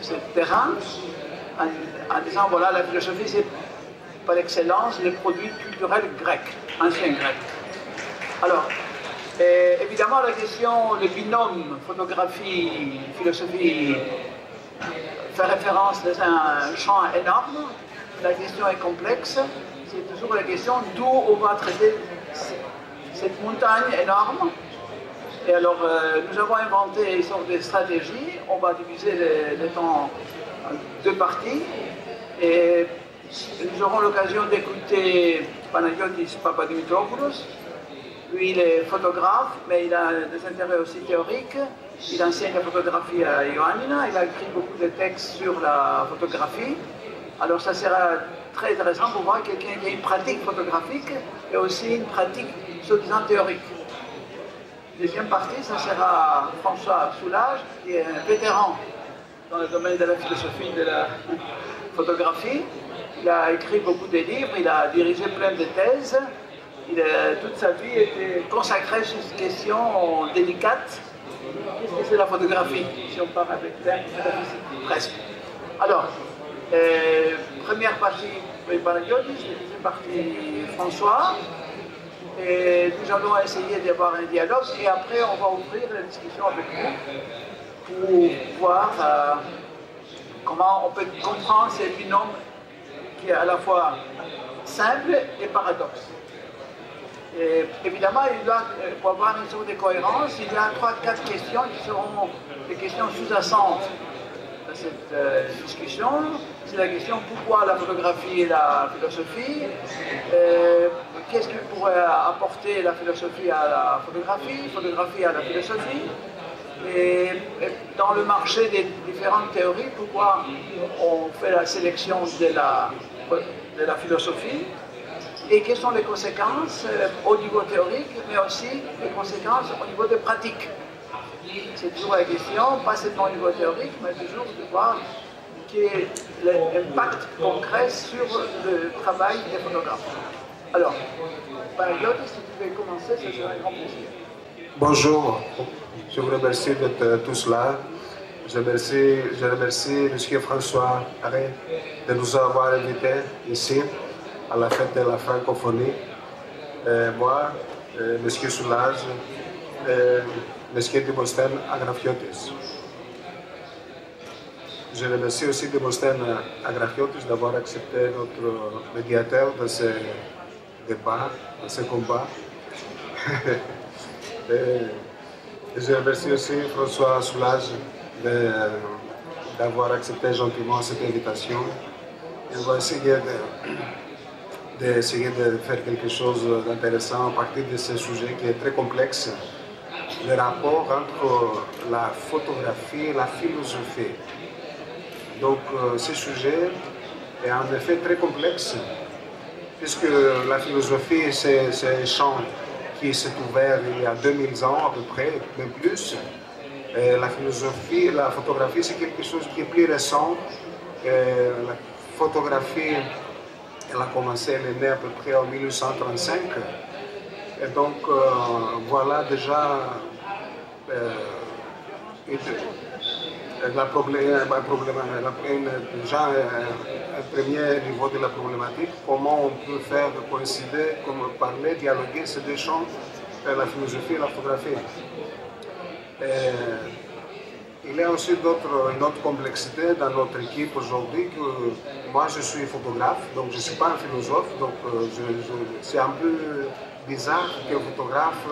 ce terrain en disant voilà, la philosophie c'est par excellence le produit culturel grec, ancien grec. Alors, évidemment la question, le binôme photographie-philosophie fait référence à un champ énorme. La question est complexe, c'est toujours la question d'où on va traiter cette montagne énorme. Et alors, nous avons inventé une sorte de stratégie. On va diviser le temps en deux parties. Et nous aurons l'occasion d'écouter Panagiotis Papadimitropoulos. Lui, il est photographe, mais il a des intérêts aussi théoriques. Il enseigne la photographie à Ioannina. Il a écrit beaucoup de textes sur la photographie. Alors, ça sera très intéressant pour voir quelqu'un qui a une pratique photographique et aussi une pratique, soi-disant, théorique. Deuxième partie, ça sera François Soulage, qui est un vétéran dans le domaine de la philosophie de la photographie. Il a écrit beaucoup de livres, il a dirigé plein de thèses. Toute sa vie était consacrée sur cette question délicate. Qu'est-ce que c'est la photographie, si on part avec terme métaphysique, presque. Alors, première partie, Panagiotis, deuxième partie, François. Et nous allons essayer d'avoir un dialogue et après on va ouvrir la discussion avec vous pour voir comment on peut comprendre ce binôme qui est à la fois simple et paradoxe. Et évidemment, pour avoir une sorte de cohérence, il y a 3-4 questions qui seront des questions sous-jacentes de cette discussion. C'est la question pourquoi la photographie et la philosophie, qu'est-ce que pourrait apporter la philosophie à la photographie à la philosophie, et dans le marché des différentes théories, pourquoi on fait la sélection de la philosophie, et quelles sont les conséquences au niveau théorique, mais aussi les conséquences au niveau des pratiques. C'est toujours la question, pas seulement au niveau théorique, mais toujours de voir quel est l'impact concret sur le travail des photographes. Alors, Panagiotis, si tu veux commencer, ce serait un grand plaisir. Bonjour, je vous remercie d'être tous là. Je remercie M. François Arrêt de nous avoir invités ici à la fête de la francophonie. Moi, M. Soulage, M. Demosthène Agrafiotis. Je remercie aussi Demosthène Agrafiotis d'avoir accepté notre médiateur de ce débat, de ce combat. Je remercie aussi François Soulage d'avoir accepté gentiment cette invitation. Et on va essayer de faire quelque chose d'intéressant à partir de ce sujet qui est très complexe, le rapport entre la photographie et la philosophie. Donc ce sujet est en effet très complexe, puisque la philosophie c'est un champ qui s'est ouvert il y a 2000 ans à peu près, même plus. Et la philosophie, la photographie c'est quelque chose qui est plus récent. La photographie, elle a commencé, elle est née à peu près en 1835. Et donc voilà déjà déjà un premier niveau de la problématique, comment on peut faire coïncider, comment parler, dialoguer ces deux champs, la philosophie et la photographie. Il y a aussi une autre complexité dans notre équipe aujourd'hui, que moi je suis photographe, donc je ne suis pas un philosophe, donc c'est un peu bizarre qu'un photographe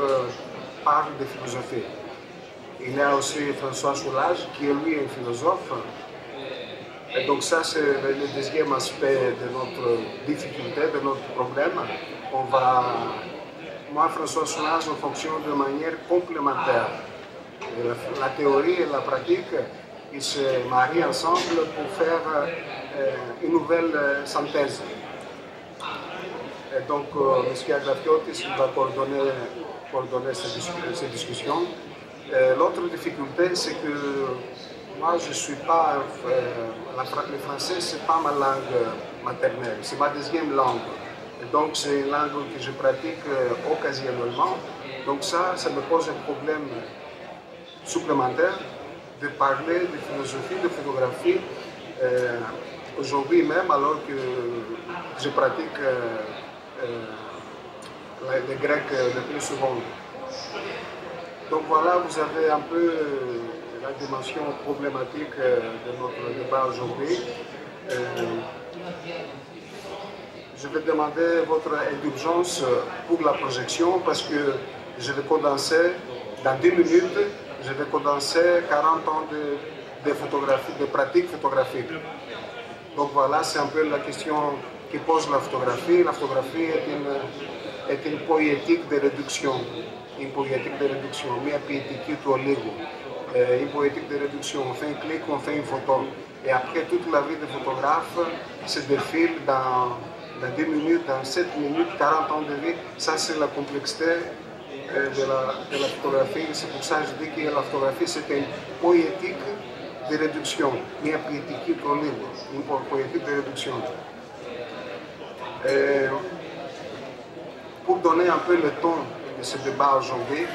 parle de philosophie. Il y a aussi François Soulage, qui est lui un philosophe. Et donc ça, c'est le deuxième aspect de notre difficulté, de notre problème. Moi, François Soulage, on fonctionne de manière complémentaire. Et la théorie et la pratique, ils se marient ensemble pour faire une nouvelle synthèse. Et donc, M. Agrafiotis va coordonner ces discussions. L'autre difficulté, c'est que moi, je ne suis pas... le français, ce n'est pas ma langue maternelle, c'est ma deuxième langue. Et donc, c'est une langue que je pratique occasionnellement. Donc ça me pose un problème supplémentaire de parler de philosophie, de photographie, aujourd'hui même, alors que je pratique les Grecs le plus souvent. Donc voilà, vous avez un peu la dimension problématique de notre débat aujourd'hui. Je vais demander votre indulgence pour la projection parce que je vais condenser, dans 10 minutes, je vais condenser 40 ans de photographie, de pratique photographique. Donc voilà, c'est un peu la question qui pose la photographie. La photographie est une poétique de réduction. Une poétique de réduction. Μια ποιητική του ολίγου. Une poétique de réduction. On fait un clic, on fait une photo. Et après, toute la vie de photographe se défile dans 10 minutes, dans 7 minutes, 40 ans de vie. Ça, c'est la complexité de la photographie. C'est pour ça que je dis que la photographie, c'est une poétique de réduction. Μια ποιητική του ολίγου. Une poétique de réduction. Pour donner un peu le ton de ce débat aujourd'hui,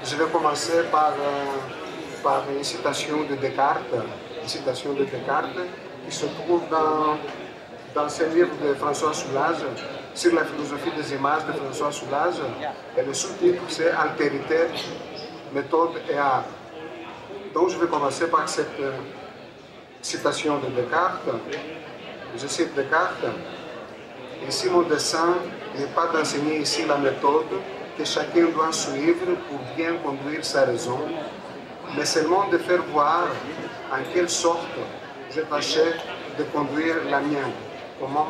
je vais commencer par une citation de Descartes, qui se trouve dans ce livre de François Soulages, sur la philosophie des images de François Soulages, et le sous-titre c'est Altérité, méthode et art. Donc je vais commencer par cette citation de Descartes. Je cite Descartes. Ici mon dessein n'est pas d'enseigner ici la méthode que chacun doit suivre pour bien conduire sa raison, mais seulement de faire voir en quelle sorte j'ai tâché de conduire la mienne. Comment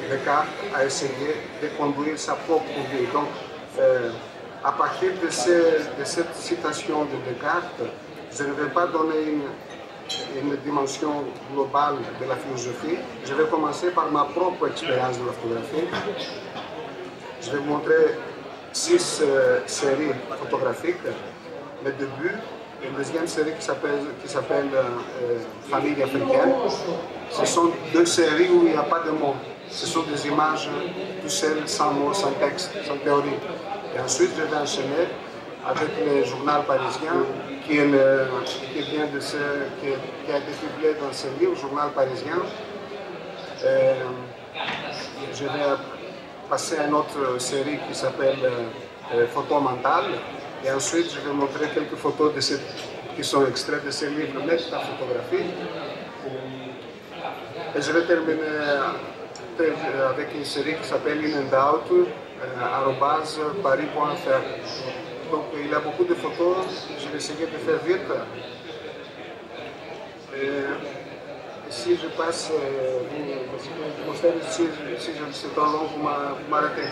Descartes a essayé de conduire sa propre vie. Donc, à partir de cette citation de Descartes, je ne vais pas donner une dimension globale de la philosophie. Je vais commencer par ma propre expérience de la photographie. Je vais vous montrer 6 séries photographiques. Le début, une deuxième série qui s'appelle Famille africaine. Ce sont 2 séries où il n'y a pas de mots. Ce sont des images tout seules, sans mots, sans texte, sans théorie. Et ensuite, je vais enchaîner avec le journal parisien qui a été publié dans ce livre, Journal parisien. Je vais passer à une autre série qui s'appelle Photo mentale. Et ensuite, je vais montrer quelques photos qui sont extraits de ce livre, Métaphotographie. Et je vais terminer avec une série qui s'appelle In and Out, @paris.fr. Donc il y a beaucoup de photos, je vais essayer de faire vite. Et si je passe, vous conseillez si c'est trop long, vous m'arrêtez.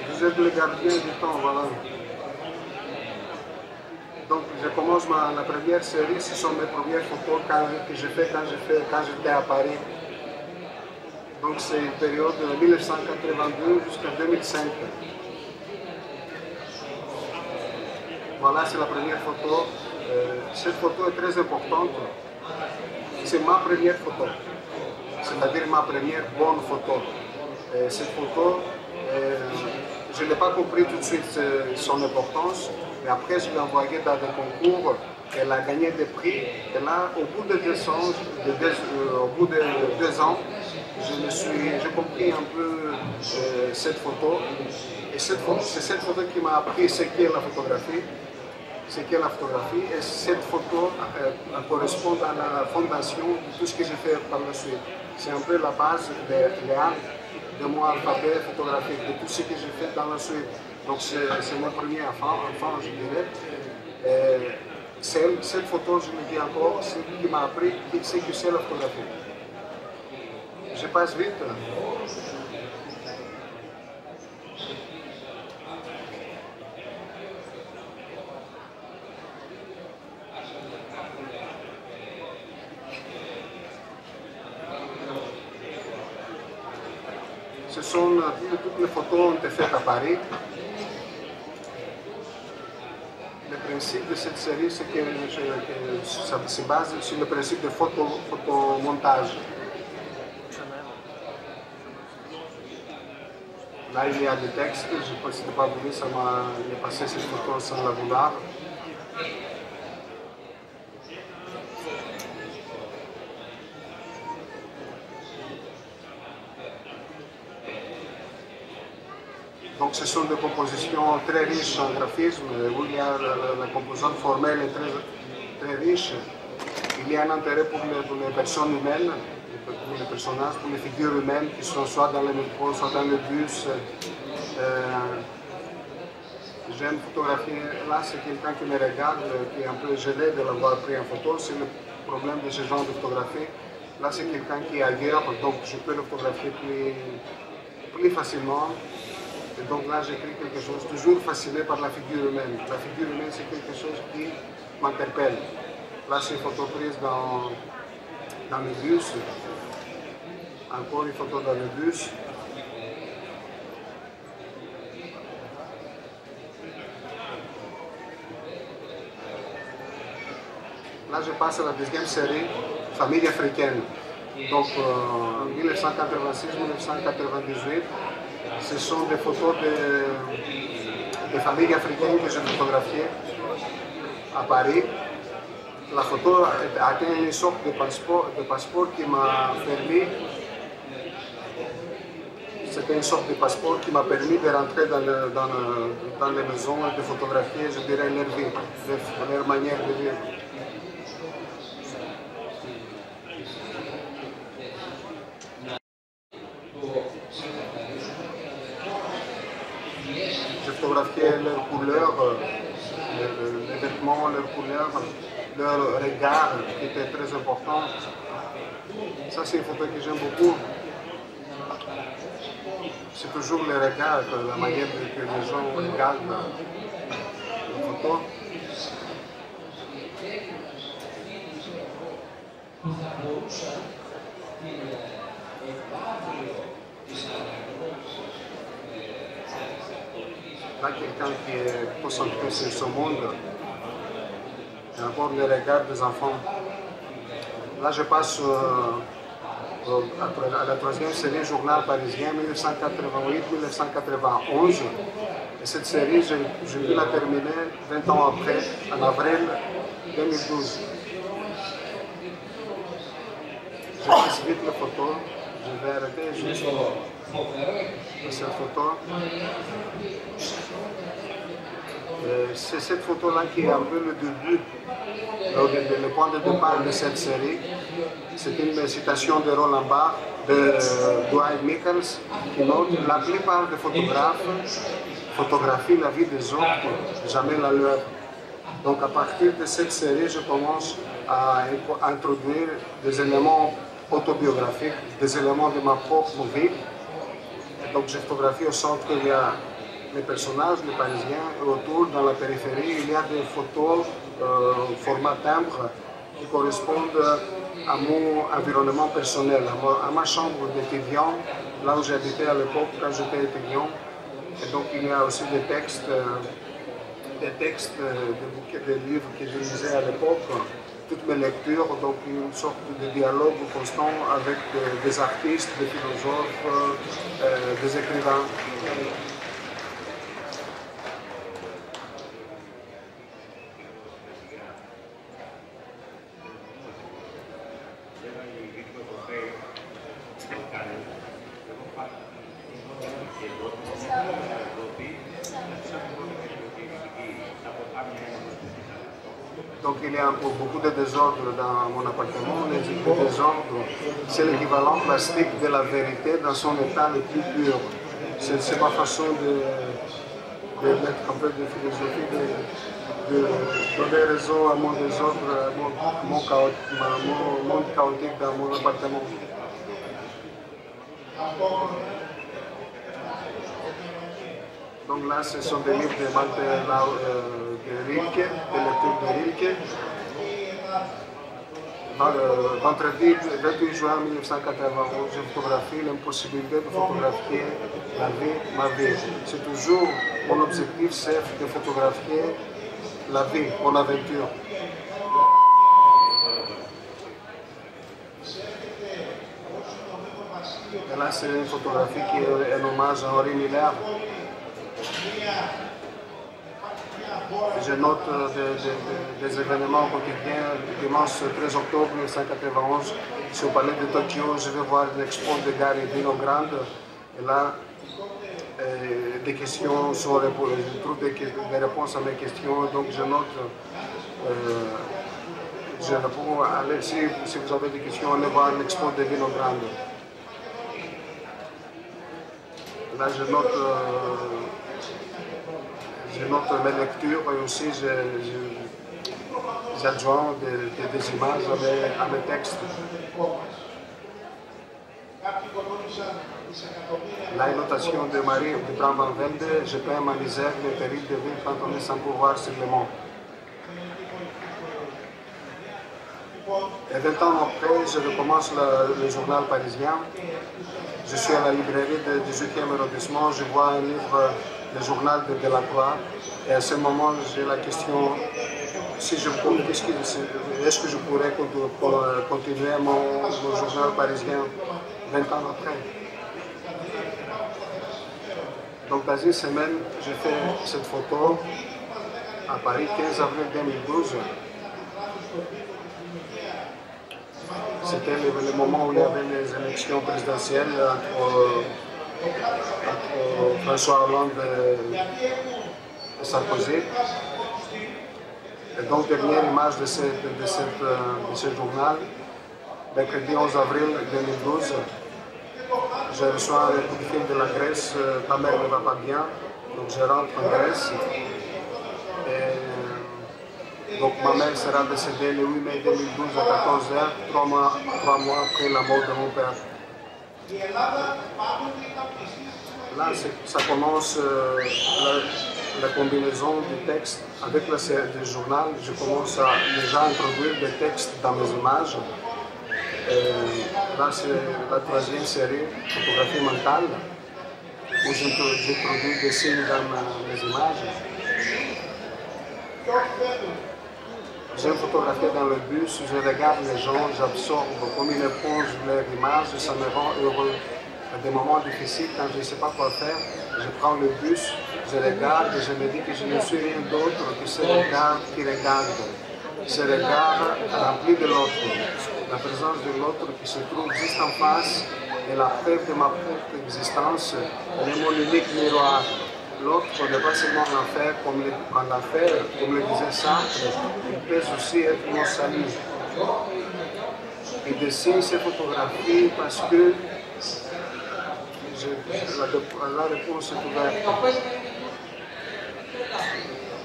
Vous êtes le gardien du temps, voilà. Donc je commence la première série, ce sont mes premières photos que j'ai fait quand j'étais à Paris. Donc c'est une période de 1982 jusqu'à 2005. Voilà, c'est la première photo. Cette photo est très importante. C'est ma première photo, c'est-à-dire ma première bonne photo. Cette photo, je n'ai pas compris tout de suite son importance, mais après je l'ai envoyée dans des concours, elle a gagné des prix, et là, au bout de 2 ans, j'ai compris un peu cette photo, et c'est cette photo qui m'a appris ce qu'est la photographie, et cette photo correspond à la fondation de tout ce que j'ai fait par la suite. C'est un peu la base de mon alphabet photographique, de tout ce que j'ai fait dans la suite. Donc c'est mon premier enfant, je dirais. Cette photo, je me dis encore, c'est ce qui m'a appris ce que c'est la photographie. Je passe vite. Toutes les photos ont été faites à Paris. Le principe de cette série, c'est que ça se base sur le principe de photomontage. Là, il y a des textes, je ne sais pas voulu, ça m'a passé cette photo sans la vouloir. Donc ce sont des compositions très riches en graphisme, où il y a la composante formelle est très riche. Il y a un intérêt pour les personnes humaines, pour les personnages, pour les figures humaines qui sont soit dans le métro, soit dans le bus. J'aime photographier. Là, c'est quelqu'un qui me regarde, qui est un peu gelé de l'avoir pris en photo. C'est le problème de ce genre de photographie. Là, c'est quelqu'un qui est ailleurs, donc je peux le photographier plus facilement. Et donc là, j'écris quelque chose, toujours fasciné par la figure humaine. La figure humaine, c'est quelque chose qui m'interpelle. Là, c'est une photo prise dans le bus. Encore une photo dans le bus. Là, je passe à la deuxième série, Famille africaine. Donc, 1986-1998, ce sont des photos de familles africaines que j'ai photographiées à Paris. La photo a été une sorte de passeport qui m'a permis, c'était une sorte de passeport qui m'a permis de rentrer dans les maisons et de photographier, je dirais, leur vie, leur manière de vivre. J'ai photographié leurs couleurs, les vêtements, leurs couleurs, leur regard qui était très important. Ça, c'est une photo que j'aime beaucoup. C'est toujours le regard, la manière que les gens regardent la photo. Là, quelqu'un qui est concentré sur ce monde, et encore le regard des enfants. Là, je passe à la troisième série Journal parisien 1988-1991. Et cette série, j'ai pu la terminer 20 ans après, en avril 2012. Je passe vite la photo, je vais arrêter juste cette photo. C'est cette photo-là qui est un peu le début, le point de départ de cette série. C'est une citation de Roland Barthes, de Dwight Nichols, qui note « La plupart des photographes photographient la vie des autres, jamais la leur ». Donc à partir de cette série, je commence à introduire des éléments autobiographiques, des éléments de ma propre vie. Et donc je photographie au centre, il y a les personnages, les Parisiens, et autour, dans la périphérie, il y a des photos format timbre qui correspondent à mon environnement personnel, à ma chambre d'étudiant, là où j'habitais à l'époque quand j'étais étudiant. Et donc il y a aussi des textes, des bouquets de livres que je lisais à l'époque, toutes mes lectures, donc une sorte de dialogue constant avec des artistes, des philosophes, des écrivains. Donc il y a beaucoup de désordre dans mon appartement. Le désordre, c'est l'équivalent plastique de la vérité dans son état le plus pur. C'est ma façon de mettre un peu de philosophie, de donner raison à mon désordre, à mon monde chaotique dans mon appartement. Donc là, ce sont des livres de Rilke, de lecture de Rilke. Vendredi 28 juin 1991, je photographie l'impossibilité de photographier la vie, ma vie. C'est toujours mon objectif, c'est de photographier la vie, mon aventure. Et là, c'est une photographie qui est un hommage à Henri Miller. Je note des événements quotidiens. Dimanche 13 octobre 1991, je suis au palais de Tokyo. Je vais voir une expo de Gary Dino Grande. Et là, des questions sont je trouve des réponses à mes questions. Donc, je note. Je réponds. Allez, si vous avez des questions, allez voir l'expo de Dino Grande. Là, je note mes lectures et aussi j'adjoins des images à mes textes. La notation de Marie de Bram van Velde, je peins ma misère, le péril de vivre quand on est sans pouvoir sur le monde. Et 20 ans après, je recommence le journal parisien. Je suis à la librairie du 18e arrondissement, je vois un livre, le journal de Delacroix, et à ce moment, j'ai la question, est-ce que je pourrais continuer mon journal parisien 20 ans après? Donc, dans une semaine, j'ai fait cette photo à Paris, 15 avril 2012. C'était le moment où il y avait les élections présidentielles entre François Hollande et Sarkozy. Et donc, dernière image de ce journal, mercredi 11 avril 2012, je reçois un coup de fil de la Grèce, ta mère ne va pas bien, donc je rentre en Grèce. Donc ma mère sera décédée le 8 mai 2012 à 14h, 3 mois après la mort de mon père. Là, ça commence la combinaison du texte avec le journal. Je commence à déjà introduire des textes dans mes images. Là, c'est la troisième série, photographie mentale, où j'introduis des signes dans mes images. J'aime photographier dans le bus, je regarde les gens, j'absorbe comme une éponge leur image, ça me rend heureux. À des moments difficiles, quand je ne sais pas quoi faire, je prends le bus, je regarde et je me dis que je ne suis rien d'autre que ce regard qui regarde. Ce regard rempli de l'autre, la présence de l'autre qui se trouve juste en face et la preuve de ma propre existence, elle est mon unique miroir. L'autre n'est pas seulement l'enfer, comme le disait Sartre, il peut aussi être mon salut. Et dessine ces photographies parce que la réponse est ouverte.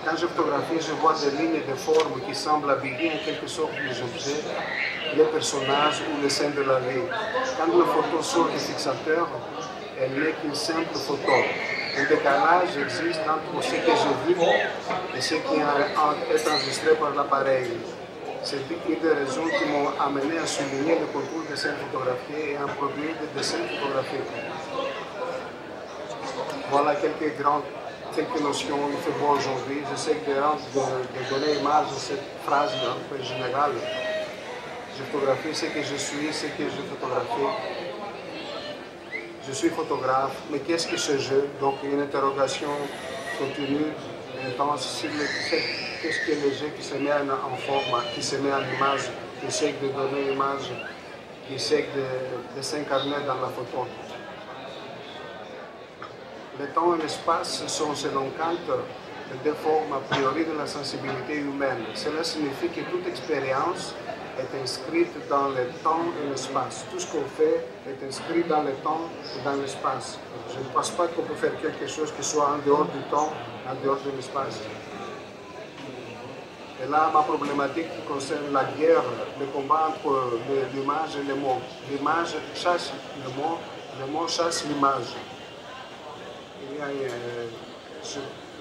Quand je photographie, je vois des lignes et des formes qui semblent habiller en quelque sorte les objets, les personnages ou les scènes de la vie. Quand la photo sort du fixateur, elle n'est qu'une simple photo. Un décalage existe entre ce que j'ai vu et ce qui est enregistré par l'appareil. C'est une des raisons qui m'ont amené à souligner le contour des scènes photographiées et à produire des dessins photographiques. Voilà quelques notions il fait beau aujourd'hui. J'essaie de donner image à cette phrase un peu générale. Je photographie ce que je suis, ce que je photographie. Je suis photographe, mais qu'est-ce que ce jeu? Donc une interrogation continue, intense sur qu'est-ce que le jeu qui se met en forme, qui se met en image, qui essaie de donner l'image, qui essaie de s'incarner dans la photo. Le temps et l'espace sont, selon Kant, des formes a priori de la sensibilité humaine. Cela signifie que toute expérience est inscrite dans le temps et l'espace. Tout ce qu'on fait est inscrit dans le temps et dans l'espace. Je ne pense pas qu'on peut faire quelque chose qui soit en dehors du temps, en dehors de l'espace. Et là, ma problématique qui concerne la guerre, le combat entre l'image et le mot. L'image chasse le mot chasse l'image.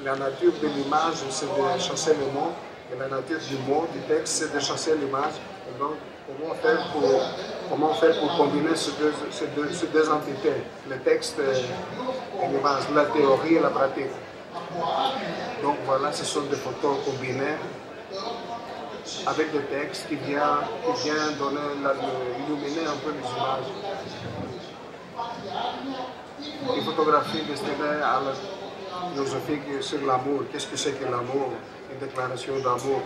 La nature de l'image, c'est de chasser le mot, et la nature du mot, du texte, c'est de chasser l'image. Donc, comment faire pour combiner ces deux entités, le texte et l'image, la théorie et la pratique. Donc voilà, ce sont des photos combinées avec des textes qui viennent illuminer un peu les images. une photographie destinée à la philosophie sur l'amour. Qu'est-ce que c'est que l'amour? Une déclaration d'amour.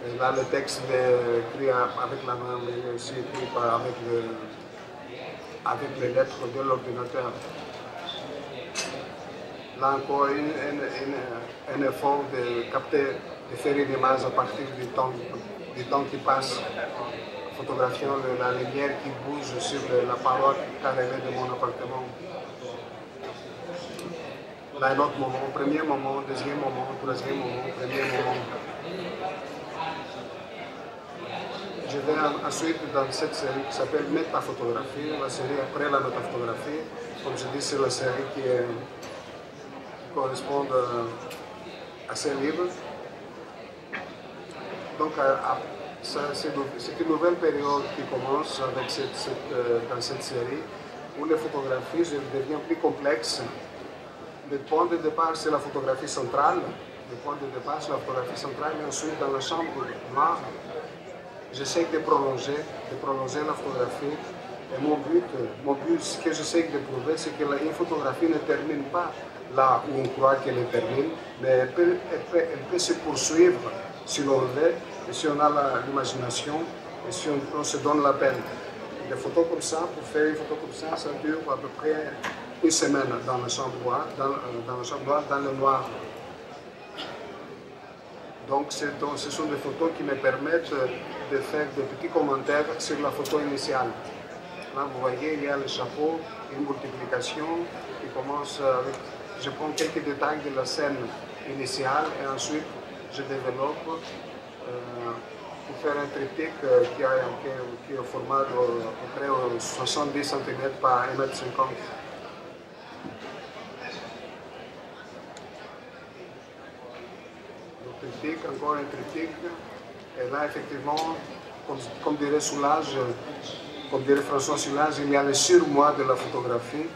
Et là, le texte est écrit avec la main, mais aussi écrit avec les lettres de l'ordinateur. Là encore, un effort de capter, de faire une image à partir du temps qui passe, photographiant la lumière qui bouge sur la paroi carrelée de mon appartement. Là, un autre moment, premier moment, deuxième moment, troisième moment, premier moment. Je vais ensuite dans cette série qui s'appelle Métaphotographie, la série après la métaphotographie. Comme je dis, c'est la série qui correspond à ces livres. Donc, c'est une nouvelle période qui commence avec dans cette série où les photographies deviennent plus complexes. Le point de départ, c'est la photographie centrale. Le point de départ, c'est la photographie centrale. Et ensuite, dans la chambre noire, j'essaie de prolonger la photographie. Et mon but, ce que j'essaie de prouver, c'est que une photographie ne termine pas là où on croit qu'elle termine, mais elle peut se poursuivre si l'on veut, et si on a l'imagination, et si on se donne la peine. Des photos comme ça, pour faire une photo comme ça dure à peu près une semaine dans la chambre noire, dans le noir. Donc ce sont des photos qui me permettent de faire des petits commentaires sur la photo initiale. Là, vous voyez, il y a le chapeau, une multiplication qui commence avec... Je prends quelques détails de la scène initiale et ensuite je développe pour faire un triptyque qui est au format d'à peu près 70 cm par 1,50 m. Encore un triptyque, et là effectivement, comme dirait Soulage, comme dirait François Soulage, il y a le surmoi de la photographie,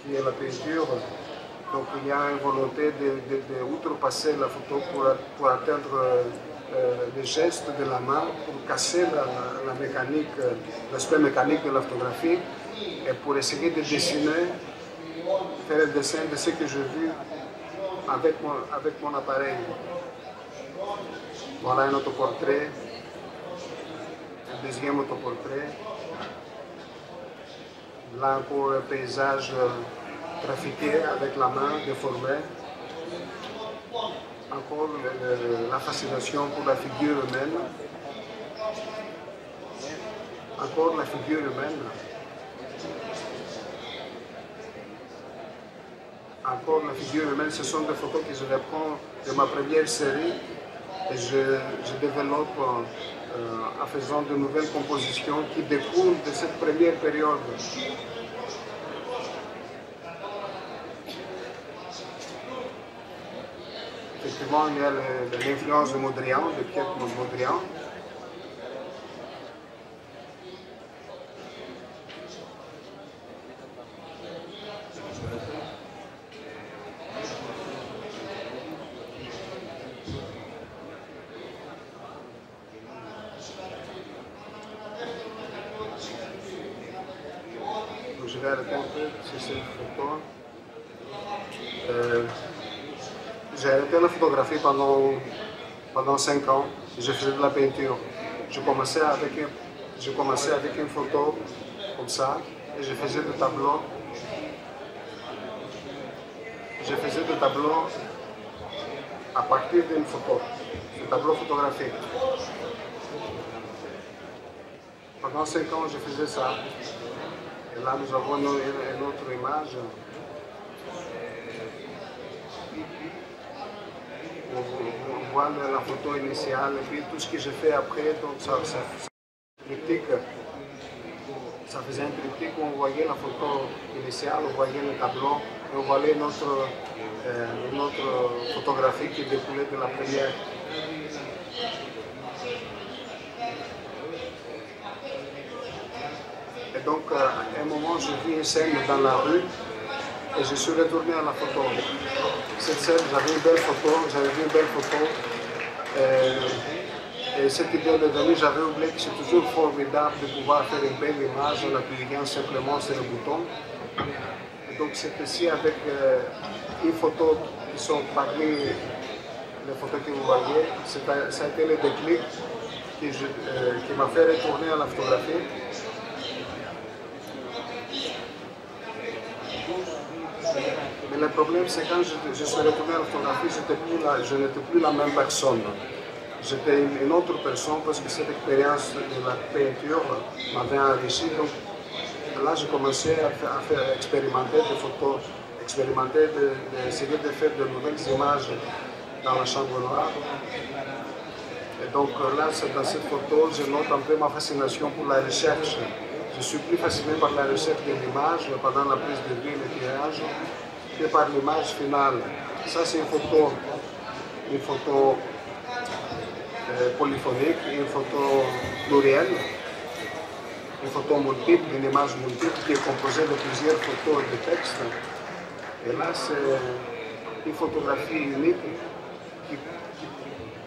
qui est la peinture. Donc il y a une volonté d'outrepasser la photo pour atteindre les gestes de la main, pour casser la mécanique, l'aspect mécanique de la photographie, et pour essayer de dessiner, faire le dessin de ce que j'ai vu avec mon appareil. Voilà un autoportrait, un deuxième autoportrait. Là encore un paysage trafiqué avec la main, déformé. Encore la fascination pour la figure humaine. Encore la figure humaine. Encore la figure humaine, ce sont des photos que je reprends de ma première série et je développe en faisant de nouvelles compositions qui découlent de cette première période. Effectivement, il y a l'influence de Mondrian, de Piet Mondrian. Je vais arrêter un peu sur cette photo. J'ai arrêté la photographie pendant 5 ans. Je faisais de la peinture. Je commençais avec une photo comme ça et je faisais des tableaux. Je faisais des tableaux à partir d'une photo, des tableaux photographiques. Pendant 5 ans, je faisais ça. Et là, nous avons une autre image. On voit la photo initiale et puis tout ce que j'ai fait après, donc ça faisait un triptyque où on voyait la photo initiale, on voyait le tableau, et on voyait notre photographie qui découlait de la première. Et donc, à un moment, j'ai vu une scène dans la rue et je suis retourné à la photo. Cette scène, j'avais vu une belle photo. Et cette idée de venir, j'avais oublié que c'est toujours formidable de pouvoir faire une belle image en appuyant simplement sur le bouton. Et donc c'est ici avec une photo qui sont parmi les photos que vous voyez. Ça a été le déclic qui m'a fait retourner à la photographie. Mais le problème, c'est quand je suis retourné à la photographie, je n'étais plus la même personne. J'étais une autre personne parce que cette expérience de la peinture m'avait enrichi. Donc là, j'ai commencé à faire expérimenter des photos, d'essayer de faire de nouvelles images dans la chambre noire. Et donc là, dans cette photo, je note un peu ma fascination pour la recherche. Je suis plus fasciné par la recherche de l'image pendant la prise de vue et le tirage que par l'image finale. Ça, c'est une photo polyphonique, une photo plurielle, une photo multiple, une image multiple qui est composée de plusieurs photos et de textes. Et là, c'est une photographie unique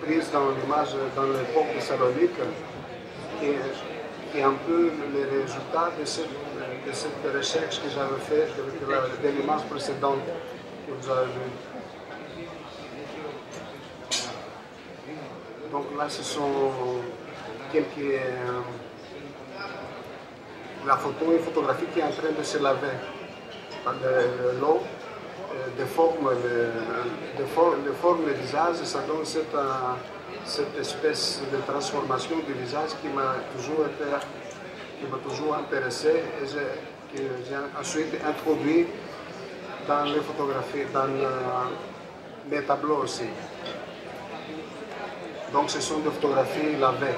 prise dans l'image, dans l'époque de Salonique, qui est un peu le résultat de cette recherche que j'avais faite de l'image précédente que vous avez vue. Donc là, ce sont quelques... La photo, une photographie qui est en train de se laver par l'eau, déforme le visage et ça donne cette espèce de transformation du visage qui m'a toujours intéressé et que j'ai ensuite introduit dans les photographies, dans mes tableaux aussi. Donc ce sont des photographies lavées.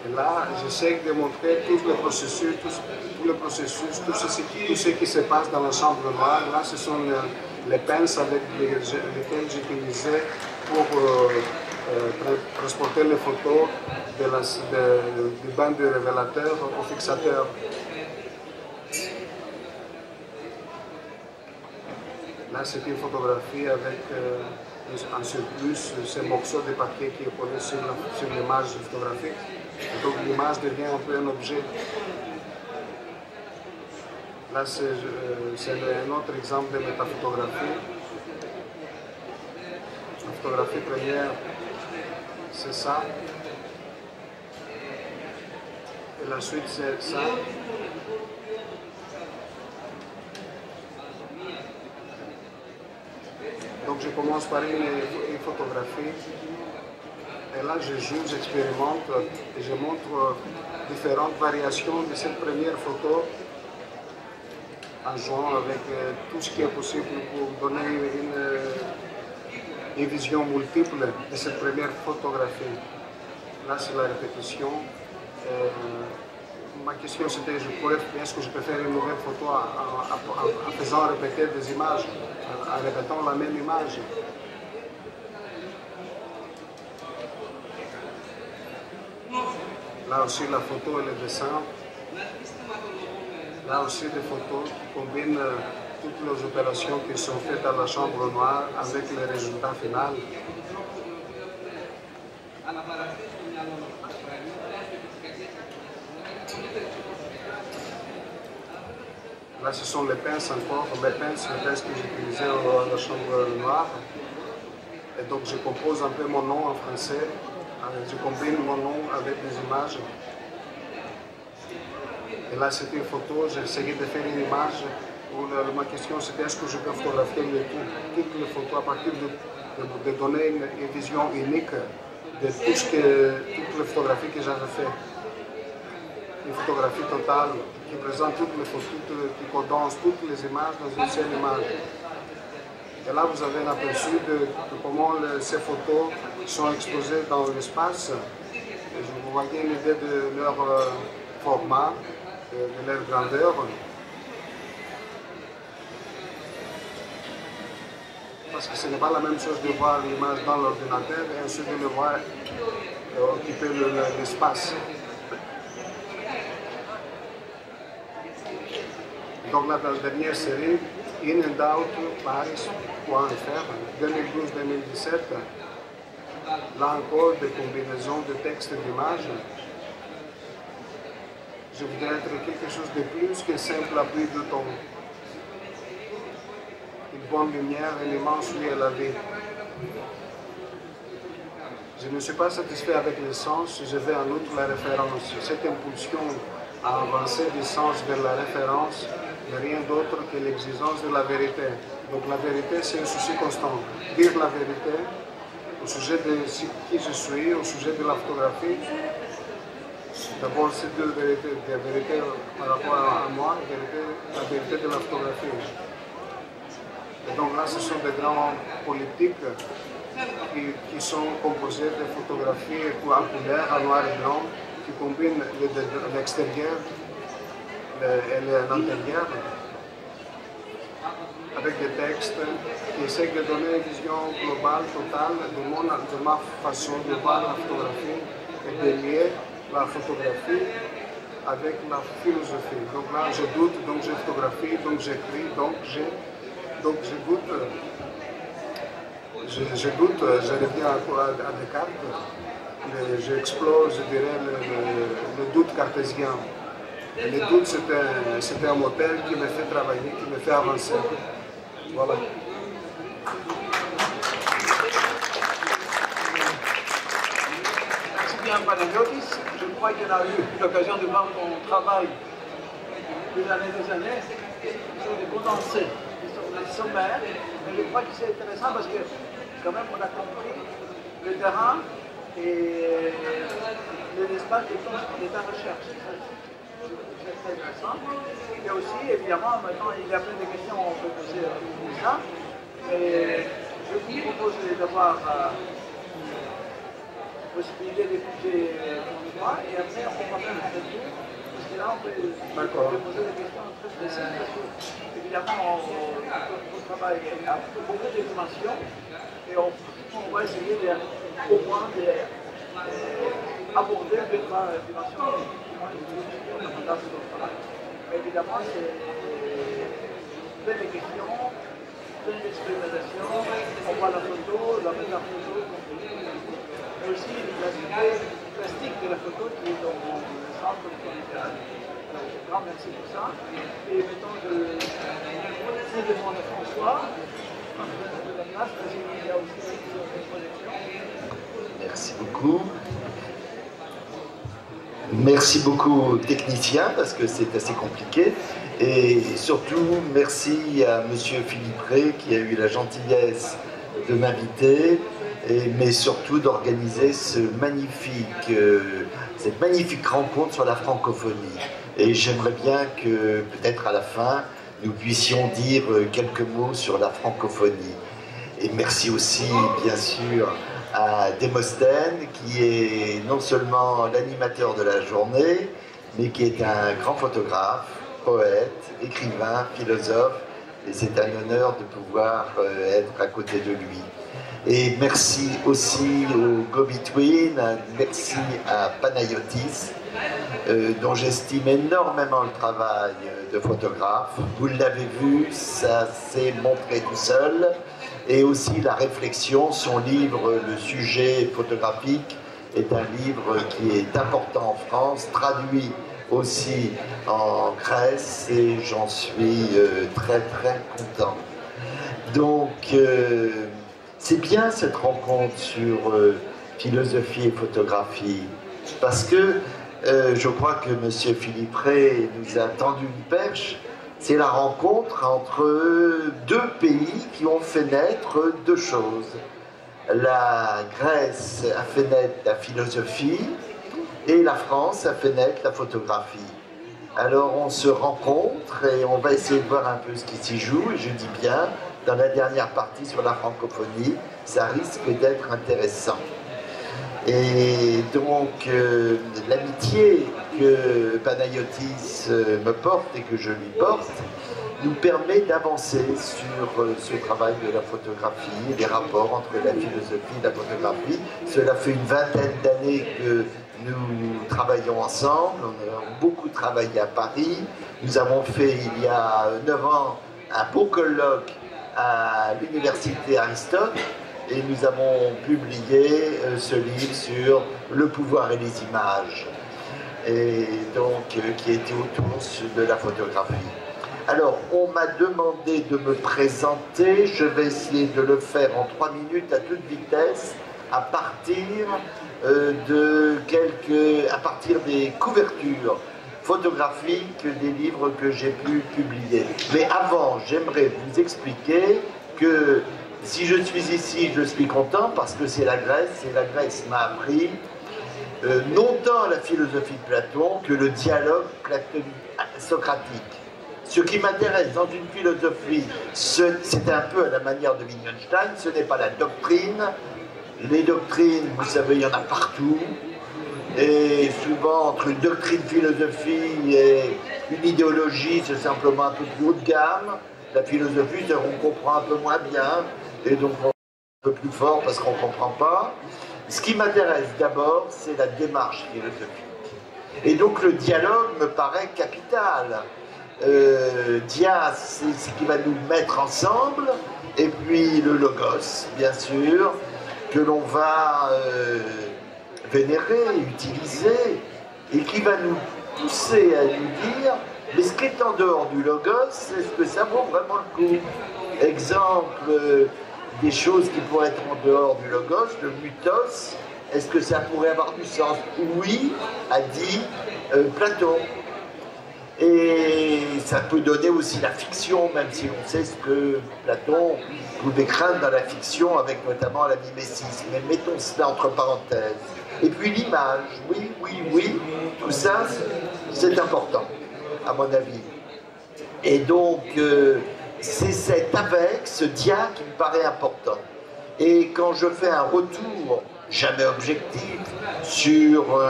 Et là, j'essaie de montrer tout le processus, tout ce qui se passe dans la chambre noire. Là, ce sont les pinces avec lesquelles j'utilisais pour transporter les photos du banc du révélateur au fixateur. Là, c'est une photographie avec en surplus ces morceaux de papier qui est collé sur l'image photographique. Et donc l'image devient un peu un objet. Là, c'est un autre exemple de métaphotographie. La photographie première, c'est ça. Et la suite, c'est ça. Donc je commence par une photographie. Et là, je joue, j'expérimente et je montre différentes variations de cette première photo en jouant avec tout ce qui est possible pour donner une vision multiple de cette première photographie. Là, c'est la répétition. Ma question c'était, est-ce que je peux faire une nouvelle photo en faisant répéter des images, en répétant la même image? Là aussi la photo et le dessin. Là aussi des photos qui combinent toutes les opérations qui sont faites dans la chambre noire avec le résultat final. Là, ce sont les pinces encore, les pinces que j'utilisais dans la chambre noire. Et donc, je compose un peu mon nom en français. Je combine mon nom avec des images. Et là, c'était une photo, j'ai essayé de faire une image où ma question c'était est-ce que je peux photographier toutes les photos à partir de donner une vision unique de toutes les photographies que j'avais fait. Une photographie totale qui présente toutes les photos, qui condense toutes les images dans une seule image. Et là, vous avez un aperçu de comment ces photos sont exposées dans l'espace. Vous voyez une idée de leur format, de leur grandeur. Parce que ce n'est pas la même chose de voir l'image dans l'ordinateur et ensuite de le voir occuper l'espace. Donc là, dans la dernière série, inandout.paris.fr, 2012-2017, là encore des combinaisons de textes et d'images. Je voudrais être quelque chose de plus qu'un simple appui de ton. Une bonne lumière, un immense lieu à la vie. Je ne suis pas satisfait avec le sens, je vais en outre la référence. Cette impulsion à avancer du sens vers la référence n'est rien d'autre que l'exigence de la vérité. Donc la vérité, c'est un souci constant. Dire la vérité au sujet de qui je suis, au sujet de la photographie. D'abord, c'est deux vérités, la vérité par rapport à moi, la vérité de la photographie. Et donc là, ce sont des grands politiques qui sont composés de photographies en couleur, en noir et blanc, qui combinent l'extérieur et l'intérieur, avec des textes qui essaient de donner une vision globale, totale de ma façon de voir la photographie et de lier la photographie avec la philosophie. Donc là, je doute, donc je photographie, donc j'écris, donc je doute. Je doute, je reviens à Descartes, j'explore, je dirais, le doute cartésien. Et le doute, c'est un moteur qui me fait travailler, qui me fait avancer. Voilà. Merci bien, Panagiotis. Je crois qu'il y en a eu l'occasion de voir ton travail des années, sur les condensés, sur les sommaires. Mais je crois que c'est intéressant parce que quand même on a compris le terrain et l'espace de temps qu'on est en recherche. C'est très intéressant. Et aussi, évidemment, maintenant il y a plein de questions, on peut poser ça. Et je vous propose d'avoir la possibilité d'écouter ton voix et après on va faire un retour. Parce que là on peut poser des questions très précises parce que évidemment on travaille avec beaucoup d'informations. Et on va essayer au moins d'aborder deux trois dimensions qui vont être fondamentales de notre travail. Mais évidemment, c'est plein de questions, plein d'expérimentations. On voit la photo, la meilleure photo, mais aussi l'aspect plastique de la photo qui est dans le centre de ton littéraire. Alors, un grand merci pour ça. Et maintenant, je demande à François. Merci beaucoup. Merci beaucoup aux techniciens parce que c'est assez compliqué. Et surtout, merci à Monsieur Philippe Rey qui a eu la gentillesse de m'inviter, mais surtout d'organiser cette magnifique rencontre sur la francophonie. Et j'aimerais bien que, peut-être à la fin, nous puissions dire quelques mots sur la francophonie. Et merci aussi, bien sûr, à Démosthène, qui est non seulement l'animateur de la journée, mais qui est un grand photographe, poète, écrivain, philosophe, et c'est un honneur de pouvoir être à côté de lui. Et merci aussi au Go-Between, merci à Panagiotis, dont j'estime énormément le travail de photographe. Vous l'avez vu, ça s'est montré tout seul. Et aussi la réflexion, son livre « Le sujet photographique » est un livre qui est important en France, traduit aussi en Grèce, et j'en suis très très content. Donc c'est bien cette rencontre sur philosophie et photographie, parce que je crois que M. Philippe Rey nous a tendu une perche. C'est la rencontre entre deux pays qui ont fait naître deux choses. La Grèce a fait naître la philosophie et la France a fait naître la photographie. Alors on se rencontre et on va essayer de voir un peu ce qui s'y joue. Et je dis bien, dans la dernière partie sur la francophonie, ça risque d'être intéressant. Et donc l'amitié que Panagiotis me porte et que je lui porte nous permet d'avancer sur ce travail de la photographie, les rapports entre la philosophie et la photographie. Cela fait une vingtaine d'années que nous travaillons ensemble, on a beaucoup travaillé à Paris. Nous avons fait il y a 9 ans un beau colloque à l'université Aristote et nous avons publié ce livre sur le pouvoir et les images, et donc qui était autour de la photographie. Alors, on m'a demandé de me présenter, je vais essayer de le faire en 3 minutes à toute vitesse, à partir des couvertures photographiques des livres que j'ai pu publier. Mais avant, j'aimerais vous expliquer que si je suis ici, je suis content parce que c'est la Grèce, et la Grèce m'a appris non tant la philosophie de Platon que le dialogue socratique. Ce qui m'intéresse dans une philosophie, c'est un peu à la manière de Wittgenstein, ce n'est pas la doctrine. Les doctrines, vous savez, il y en a partout. Et souvent, entre une doctrine philosophie et une idéologie, c'est simplement un peu plus haut de gamme. La philosophie, on comprend un peu moins bien, et donc on est un peu plus fort parce qu'on ne comprend pas. Ce qui m'intéresse d'abord, c'est la démarche philosophique. Et donc le dialogue me paraît capital. Dia, c'est ce qui va nous mettre ensemble, et puis le logos, bien sûr, que l'on va vénérer, utiliser, et qui va nous pousser à nous dire, mais ce qui est en dehors du logos, est-ce que ça vaut vraiment le coup? Exemple, des choses qui pourraient être en dehors du logos, le mythos, est-ce que ça pourrait avoir du sens? Oui, a dit Platon. Et ça peut donner aussi la fiction, même si on sait ce que Platon pouvait craindre dans la fiction, avec notamment la mimésis. Mais mettons cela entre parenthèses. Et puis l'image, oui, tout ça, c'est important, à mon avis. Et donc, c'est cet avec, ce dia qui me paraît important. Et quand je fais un retour, jamais objectif, sur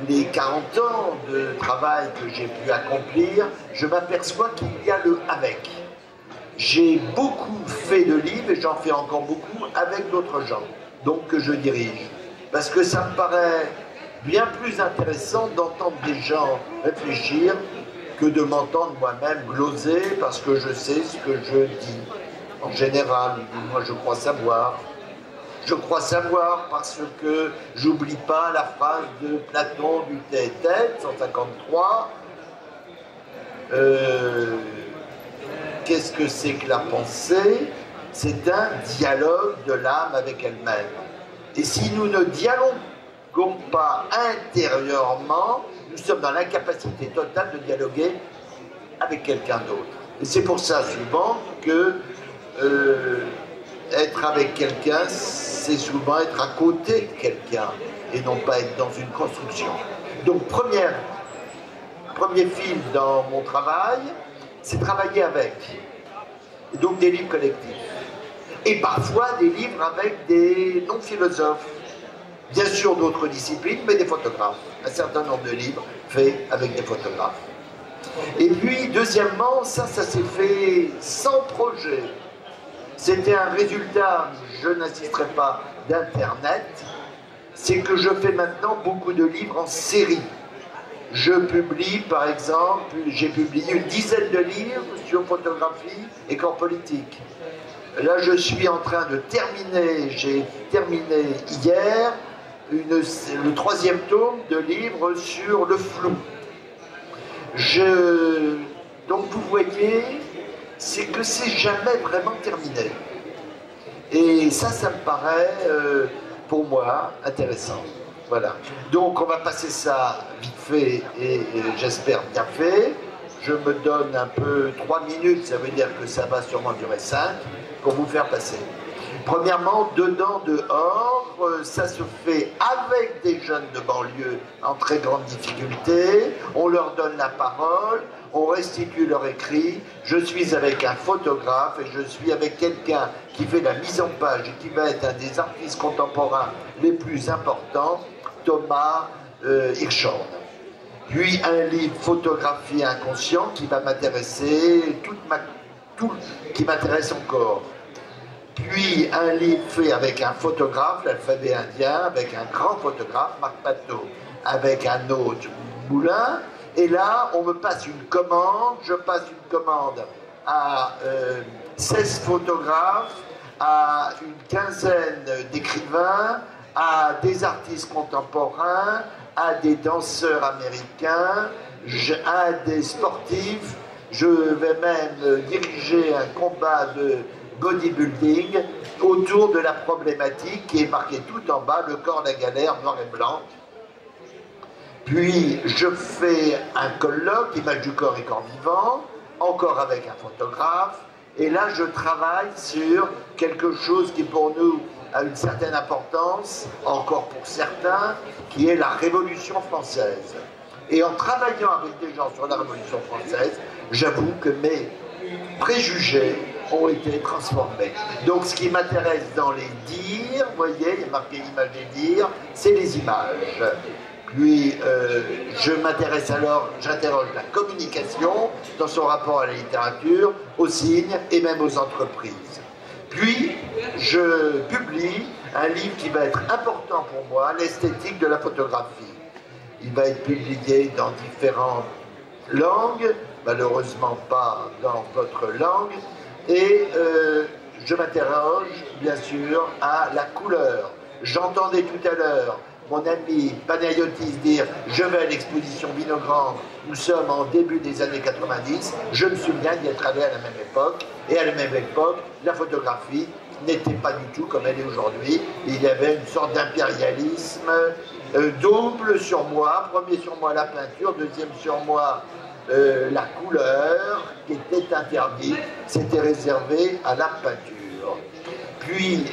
les 40 ans de travail que j'ai pu accomplir, je m'aperçois qu'il y a le avec. J'ai beaucoup fait de livres, et j'en fais encore beaucoup, avec d'autres gens, donc que je dirige. Parce que ça me paraît bien plus intéressant d'entendre des gens réfléchir que de m'entendre moi-même gloser parce que je sais ce que je dis. En général, moi je crois savoir. Je crois savoir parce que j'oublie pas la phrase de Platon du Théétète, 153. Qu'est-ce que c'est que la pensée? C'est un dialogue de l'âme avec elle-même. Et si nous ne dialoguons pas intérieurement, nous sommes dans l'incapacité totale de dialoguer avec quelqu'un d'autre. Et c'est pour ça souvent que être avec quelqu'un, c'est souvent être à côté de quelqu'un et non pas être dans une construction. Donc premier fil dans mon travail, c'est travailler avec. Et donc des livres collectifs. Et parfois des livres avec des non-philosophes. Bien sûr d'autres disciplines, mais des photographes. Un certain nombre de livres faits avec des photographes. Et puis, deuxièmement, ça s'est fait sans projet. C'était un résultat, je n'insisterai pas, d'Internet. C'est que je fais maintenant beaucoup de livres en série. Je publie, par exemple, j'ai publié une dizaine de livres sur photographie et corps politique. Là, je suis en train de terminer, j'ai terminé hier, le 3e tome de livres sur le flou. Donc vous voyez, c'est que c'est jamais vraiment terminé. Et ça me paraît, pour moi, intéressant. Voilà. Donc on va passer ça vite fait et j'espère bien fait. Je me donne un peu 3 minutes, ça veut dire que ça va sûrement durer 5, pour vous faire passer. Premièrement, dedans, dehors, ça se fait avec des jeunes de banlieue en très grande difficulté. On leur donne la parole, on restitue leur écrit. Je suis avec un photographe et je suis avec quelqu'un qui fait la mise en page et qui va être un des artistes contemporains les plus importants, Thomas Hirschhorn. Puis un livre Photographie inconscient qui va m'intéresser, qui m'intéresse encore. Puis un livre fait avec un photographe, l'alphabet indien, avec un grand photographe, Marc Pateau, avec un autre Moulin. Et là, on me passe une commande, je passe une commande à 16 photographes, à une quinzaine d'écrivains, à des artistes contemporains, à des danseurs américains, à des sportifs. Je vais même diriger un combat de bodybuilding autour de la problématique qui est marquée tout en bas, le corps, la galère, noir et blanc. Puis je fais un colloque, image du corps et corps vivant, encore avec un photographe. Et là, je travaille sur quelque chose qui pour nous a une certaine importance, encore pour certains, qui est la Révolution française. Et en travaillant avec des gens sur la Révolution française, j'avoue que mes préjugés ont été transformés. Donc ce qui m'intéresse dans les dires, vous voyez, il y a marqué image et dire, c'est les images. Puis je m'intéresse alors, j'interroge la communication dans son rapport à la littérature, aux signes et même aux entreprises. Puis je publie un livre qui va être important pour moi, l'esthétique de la photographie. Il va être publié dans différentes langues, malheureusement pas dans votre langue, et je m'interroge bien sûr à la couleur. J'entendais tout à l'heure mon ami Panayotis dire « Je vais à l'exposition Vinogrande », nous sommes en début des années 90, je me souviens d'y être allé à la même époque, et à la même époque, la photographie n'était pas du tout comme elle est aujourd'hui. Il y avait une sorte d'impérialisme double sur moi, premier sur moi la peinture, deuxième sur moi la couleur, qui était interdite, c'était réservé à la peinture. Puis,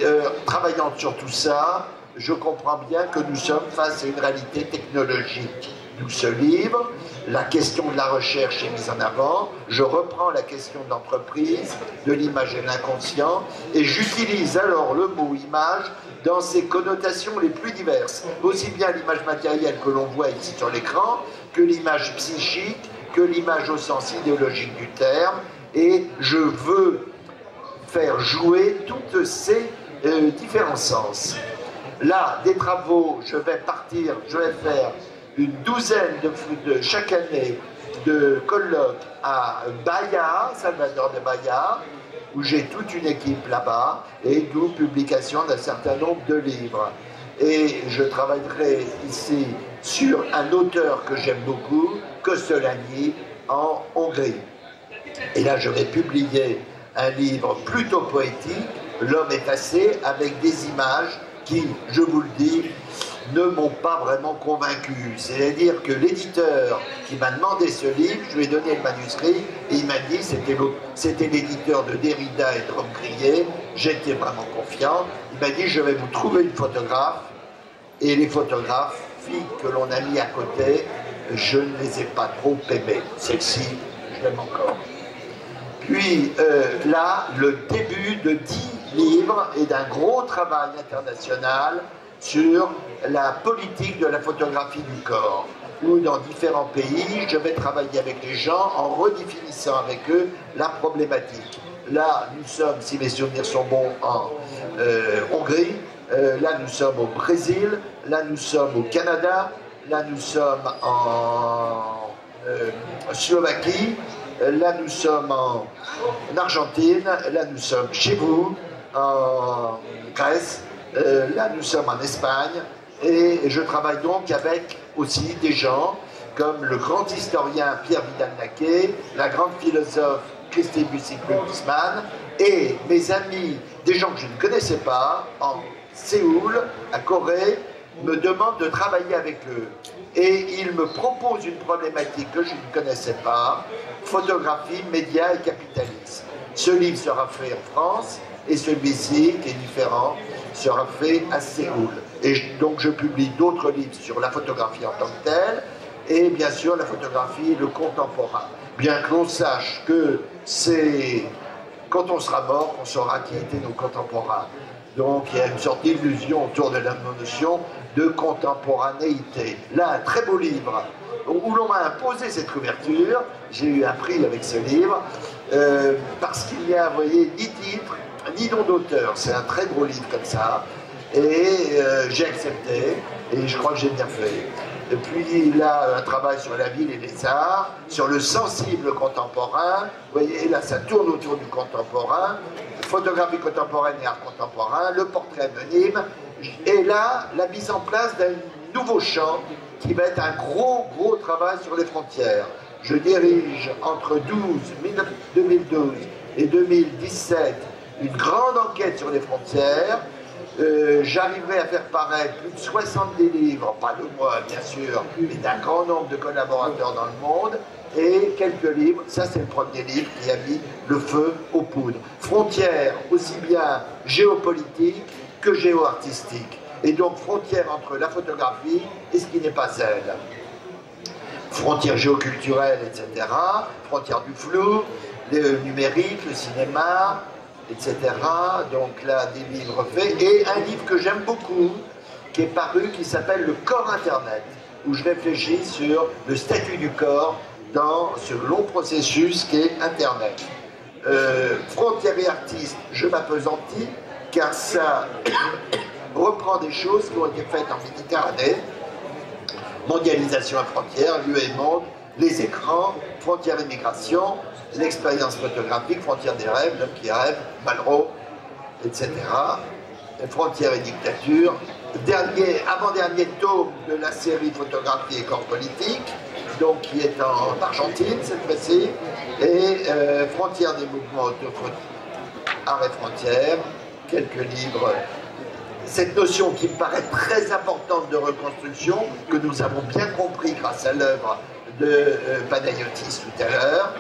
travaillant sur tout ça, je comprends bien que nous sommes face à une réalité technologique. D'où ce livre, la question de la recherche est mise en avant, je reprends la question de l'entreprise, de l'image et de l'inconscient, et j'utilise alors le mot image dans ses connotations les plus diverses, aussi bien l'image matérielle que l'on voit ici sur l'écran, que l'image psychique, que l'image au sens idéologique du terme, et je veux faire jouer toutes ces différents sens. Là, des travaux, je vais faire une douzaine chaque année de colloques à Bahia, Salvador de Bahia, où j'ai toute une équipe là-bas, et d'où publication d'un certain nombre de livres. Et je travaillerai ici sur un auteur que j'aime beaucoup, Kosztolanyi, en Hongrie. Et là, je vais publier un livre plutôt poétique, L'homme effacé, avec des images qui, je vous le dis, ne m'ont pas vraiment convaincu. C'est-à-dire que l'éditeur qui m'a demandé ce livre, je lui ai donné le manuscrit et il m'a dit, c'était l'éditeur de Derrida et de Robbe-Grillet, j'étais vraiment confiant. Il m'a dit, je vais vous trouver une photographe, et les photographes, filles que l'on a mis à côté, je ne les ai pas trop aimées. Celle-ci, je l'aime encore. Puis là, le début de 10 livres et d'un gros travail international sur la politique de la photographie du corps, où dans différents pays, je vais travailler avec les gens en redéfinissant avec eux la problématique. Là, nous sommes, si mes souvenirs sont bons, en Hongrie, là nous sommes au Brésil, là nous sommes au Canada, là nous sommes en Slovaquie, là nous sommes en Argentine, là nous sommes chez vous, en Grèce, là nous sommes en Espagne, et je travaille donc avec aussi des gens comme le grand historien Pierre Vidal-Naquet, la grande philosophe Christine Bussy-Klugsmann, et mes amis, des gens que je ne connaissais pas, en Séoul, à Corée, me demandent de travailler avec eux. Et ils me proposent une problématique que je ne connaissais pas, photographie, médias et capitalisme. Ce livre sera fait en France, et celui-ci, qui est différent, sera fait à Séoul. Et donc je publie d'autres livres sur la photographie en tant que telle, et bien sûr la photographie et le contemporain. Bien que l'on sache que c'est quand on sera mort qu'on saura qui étaient nos contemporains. Donc il y a une sorte d'illusion autour de la notion de contemporanéité. Là, un très beau livre où l'on m'a imposé cette couverture, j'ai eu un prix avec ce livre, parce qu'il y a, vous voyez, ni titre, ni nom d'auteur. C'est un très gros livre comme ça, et j'ai accepté, et je crois que j'ai bien fait. Et puis là, un travail sur la ville et les arts, sur le sensible contemporain. Vous voyez, là, ça tourne autour du contemporain. Photographie contemporaine et art contemporain, le portrait anonyme. Et là, la mise en place d'un nouveau champ qui va être un gros travail sur les frontières. Je dirige entre 2012 et 2017 une grande enquête sur les frontières. J'arriverai à faire paraître plus de 70 livres, pas de moi bien sûr, mais d'un grand nombre de collaborateurs dans le monde, et quelques livres. Ça, c'est le premier livre qui a mis le feu aux poudres. Frontières aussi bien géopolitiques que géo-artistiques. Et donc frontières entre la photographie et ce qui n'est pas elle. Frontières géoculturelles, etc. Frontières du flou, le numérique, le cinéma, etc. Donc là, des livres faits. Et un livre que j'aime beaucoup, qui est paru, qui s'appelle Le corps Internet, où je réfléchis sur le statut du corps dans ce long processus qu'est Internet. Frontières et artistes, je m'appesantis, car ça reprend des choses qui ont été faites en Méditerranée. Mondialisation à frontières, lieu et monde, les écrans, frontières et migration, l'expérience photographique, frontières des rêves, l'homme qui rêve, Malraux, etc. Frontières et dictature. Avant-dernier tome de la série Photographie et corps politique, donc qui est en Argentine cette fois-ci, et Frontières des mouvements autochtones, art et frontières, quelques livres. Cette notion qui me paraît très importante de reconstruction, que nous avons bien compris grâce à l'œuvre de Panayotis tout à l'heure,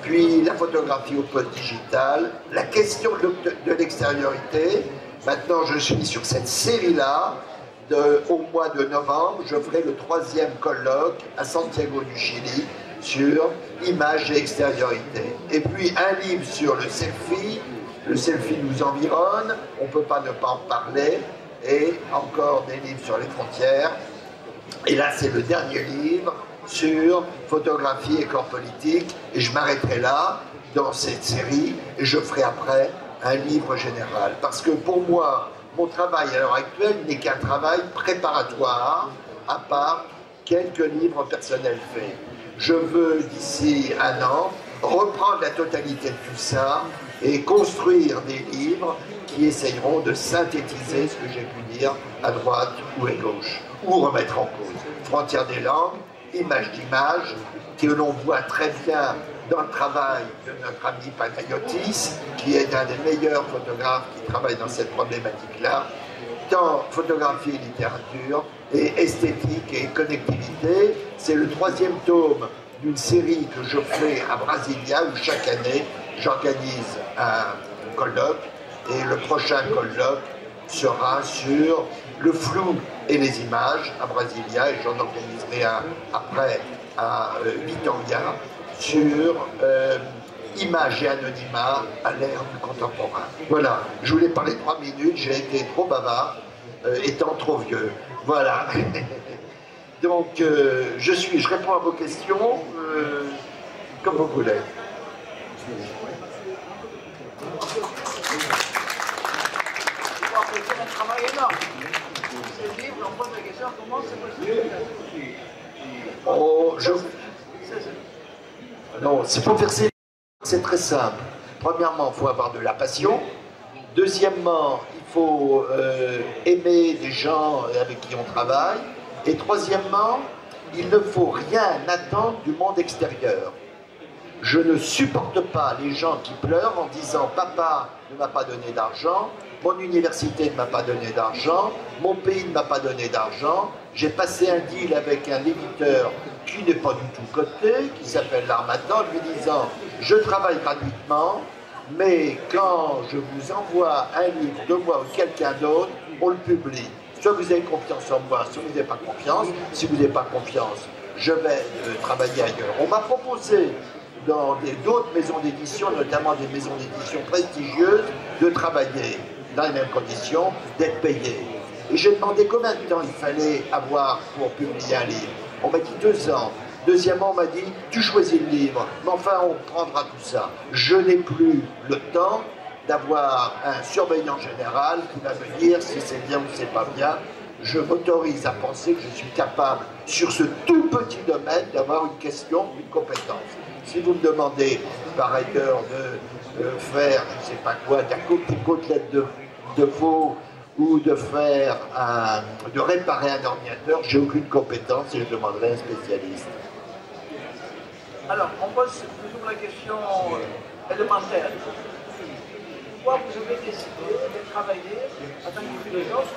puis la photographie au post-digital, la question de l'extériorité. Maintenant, je suis sur cette série-là. Au mois de novembre, je ferai le 3e colloque à Santiago du Chili sur images et extériorité. Et puis un livre sur le selfie. Le selfie nous environne, on ne peut pas ne pas en parler, et encore des livres sur les frontières. Et là, c'est le dernier livre sur photographie et corps politique, et je m'arrêterai là, dans cette série, et je ferai après un livre général. Parce que pour moi, mon travail à l'heure actuelle n'est qu'un travail préparatoire, à part quelques livres personnels faits. Je veux, d'ici un an, reprendre la totalité de tout ça, et construire des livres qui essayeront de synthétiser ce que j'ai pu dire à droite ou à gauche, ou remettre en cause. Frontières des langues, images d'images, que l'on voit très bien dans le travail de notre ami Panayotis, qui est un des meilleurs photographes qui travaille dans cette problématique-là, tant photographie et littérature, et esthétique et connectivité. C'est le 3e tome d'une série que je fais à Brasilia, où chaque année, j'organise un colloque, et le prochain colloque sera sur le flou et les images à Brasilia, et j'en organiserai un après à Vittoria sur images et anonymat à l'ère du contemporain. Voilà, je voulais parler 3 minutes, j'ai été trop bavard, étant trop vieux. Voilà. Donc, je réponds à vos questions comme vous voulez. C'est un travail énorme. Ces livres, on pose la question, comment c'est possible? Oh, non, c'est pour faire ces livres, c'est très simple. Premièrement, il faut avoir de la passion. Deuxièmement, il faut aimer des gens avec qui on travaille. Et troisièmement, il ne faut rien attendre du monde extérieur. Je ne supporte pas les gens qui pleurent en disant « Papa ne m'a pas donné d'argent, mon université ne m'a pas donné d'argent, mon pays ne m'a pas donné d'argent, j'ai passé un deal avec un éditeur qui n'est pas du tout coté, qui s'appelle l'Harmattan, lui disant « Je travaille gratuitement, mais quand je vous envoie un livre de moi ou quelqu'un d'autre, on le publie. Soit vous avez confiance en moi, soit vous n'avez pas confiance. Si vous n'avez pas confiance, je vais travailler ailleurs. » On m'a proposé dans d'autres maisons d'édition, notamment des maisons d'édition prestigieuses, de travailler dans les mêmes conditions, d'être payé. Et j'ai demandé combien de temps il fallait avoir pour publier un livre. On m'a dit 2 ans. Deuxièmement, on m'a dit, tu choisis le livre, mais enfin on prendra tout ça. Je n'ai plus le temps d'avoir un surveillant général qui va me dire si c'est bien ou c'est pas bien. je m'autorise à penser que je suis capable, sur ce tout petit domaine, d'avoir une question, une compétence. Si vous me demandez, par ailleurs, de faire, je ne sais pas quoi, des côtelettes de veau, ou de réparer un ordinateur, j'ai aucune compétence et je demanderai un spécialiste. Alors, on pose toujours la question élémentaire. Pourquoi vous avez décidé de travailler en tant que philosophe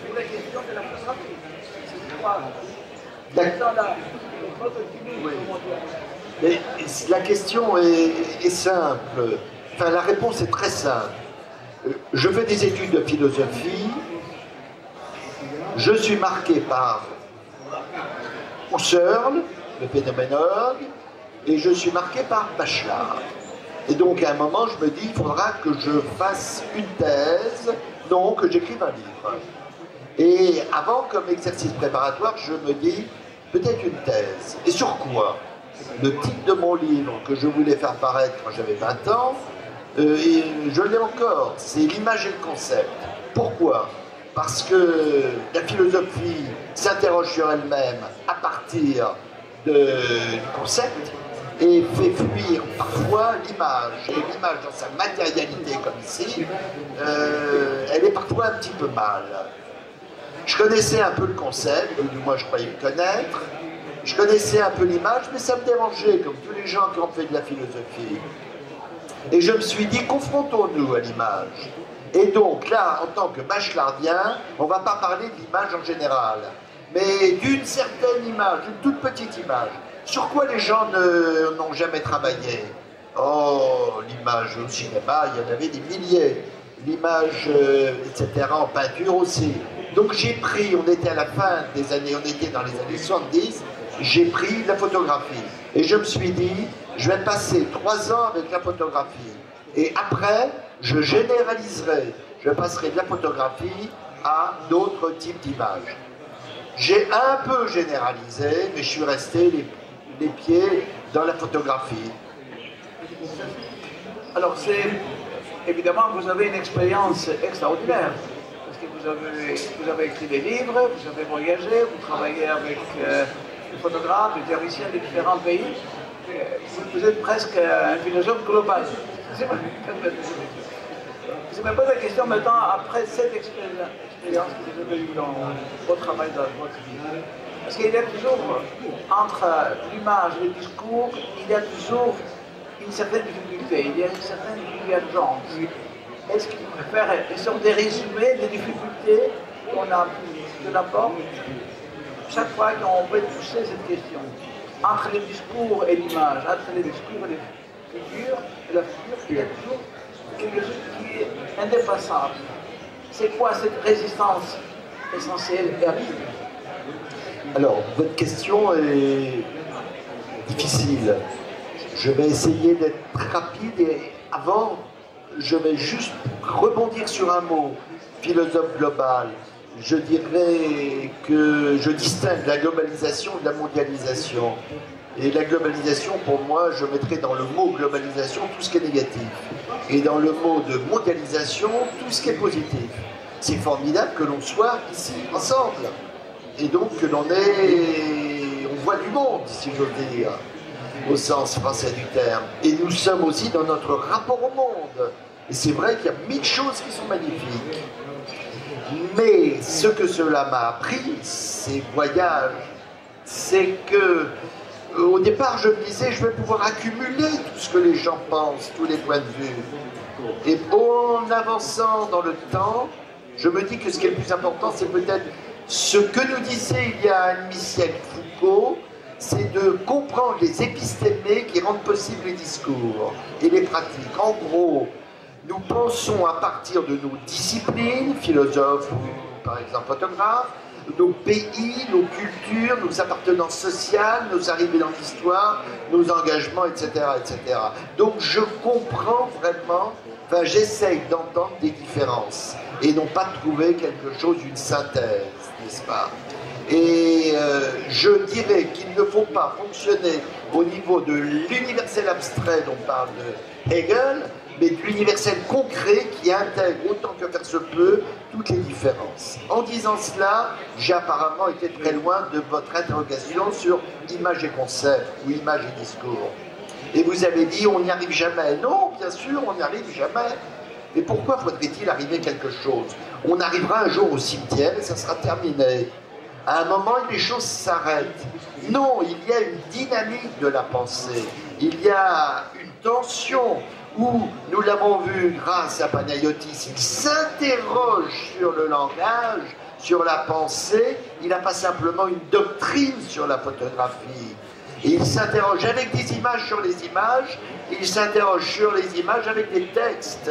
sur la question de la philosophie? C'est quoi? Mais la question est simple. Enfin, la réponse est très simple. Je fais des études de philosophie. Je suis marqué par Husserl, le phénoménologue, et je suis marqué par Bachelard. Et donc, à un moment, je me dis, il faudra que je fasse une thèse, non, que j'écrive un livre. Et avant, comme exercice préparatoire, je me dis, peut-être une thèse. Et sur quoi? Le titre de mon livre que je voulais faire paraître quand j'avais 20 ans, et je l'ai encore, c'est l'image et le concept. Pourquoi? Parce que la philosophie s'interroge sur elle-même à partir du concept et fait fuir parfois l'image. Et l'image dans sa matérialité comme ici, elle est parfois un petit peu mal. Je connaissais un peu le concept, ou du moins je croyais le connaître. Je connaissais un peu l'image, mais ça me dérangeait, comme tous les gens qui ont fait de la philosophie. Et je me suis dit, confrontons-nous à l'image. Et donc là, en tant que bachelardien, on ne va pas parler de l'image en général, mais d'une certaine image, d'une toute petite image. Sur quoi les gens n'ont jamais travaillé? Oh, l'image au cinéma, il y en avait des milliers. L'image, etc., en peinture aussi. Donc j'ai pris, on était à la fin des années, on était dans les années 70, j'ai pris la photographie. Et je me suis dit, je vais passer 3 ans avec la photographie. Et après, je généraliserai. Je passerai de la photographie à d'autres types d'images. J'ai un peu généralisé, mais je suis resté les pieds dans la photographie. Alors, évidemment, vous avez une expérience extraordinaire. Parce que vous avez écrit des livres, vous avez voyagé, vous travaillez avec des photographes, des théoriciens de différents pays. Vous êtes presque un philosophe global. Je me pose la question maintenant, après cette expérience que vous avez eue dans votre travail, dans votre vie, parce qu'il y a toujours, entre l'image et le discours, il y a toujours une certaine difficulté, il y a une certaine divergence. Est-ce qu'il faut faire une sorte de résumé des difficultés qu'on apporte chaque fois qu'on veut toucher cette question? Entre le discours et l'image, entre le discours et la figure, il y a toujours quelque chose qui est indépassable. C'est quoi cette résistance essentielle et absolue? Alors, votre question est difficile. Je vais essayer d'être rapide et avant, je vais juste rebondir sur un mot, philosophe global. Je dirais que je distingue la globalisation de la mondialisation. Et la globalisation, pour moi, je mettrais dans le mot globalisation tout ce qui est négatif. Et dans le mot de mondialisation, tout ce qui est positif. C'est formidable que l'on soit ici, ensemble. Et donc que on voit du monde, si j'ose dire, au sens français du terme. Et nous sommes aussi dans notre rapport au monde. Et c'est vrai qu'il y a 1000 choses qui sont magnifiques. Mais ce que cela m'a appris, ces voyages, c'est que au départ, je me disais, je vais pouvoir accumuler tout ce que les gens pensent, tous les points de vue. Et en avançant dans le temps, je me dis que ce qui est le plus important, c'est peut-être ce que nous disait il y a un demi-siècle Foucault, c'est de comprendre les épistémés qui rendent possibles les discours et les pratiques. En gros, nous pensons à partir de nos disciplines, philosophes ou par exemple photographes, nos pays, nos cultures, nos appartenances sociales, nos arrivées dans l'histoire, nos engagements, etc., etc. Donc je comprends vraiment, enfin j'essaye d'entendre des différences et non pas de trouver quelque chose, une synthèse, n'est-ce pas? Et je dirais qu'il ne faut pas fonctionner au niveau de l'universel abstrait dont parle Hegel, mais de l'universel concret qui intègre autant que faire se peut toutes les différences. En disant cela, j'ai apparemment été très loin de votre interrogation sur image et concept ou image et discours. Et vous avez dit on n'y arrive jamais. Non, bien sûr, on n'y arrive jamais. Mais pourquoi faudrait-il arriver quelque chose? On arrivera un jour au cimetière et ça sera terminé. À un moment, les choses s'arrêtent. Non, il y a une dynamique de la pensée. Il y a une tension où, nous l'avons vu grâce à Panayotis, il s'interroge sur le langage, sur la pensée. Il n'a pas simplement une doctrine sur la photographie. Et il s'interroge avec des images sur les images, il s'interroge sur les images avec des textes.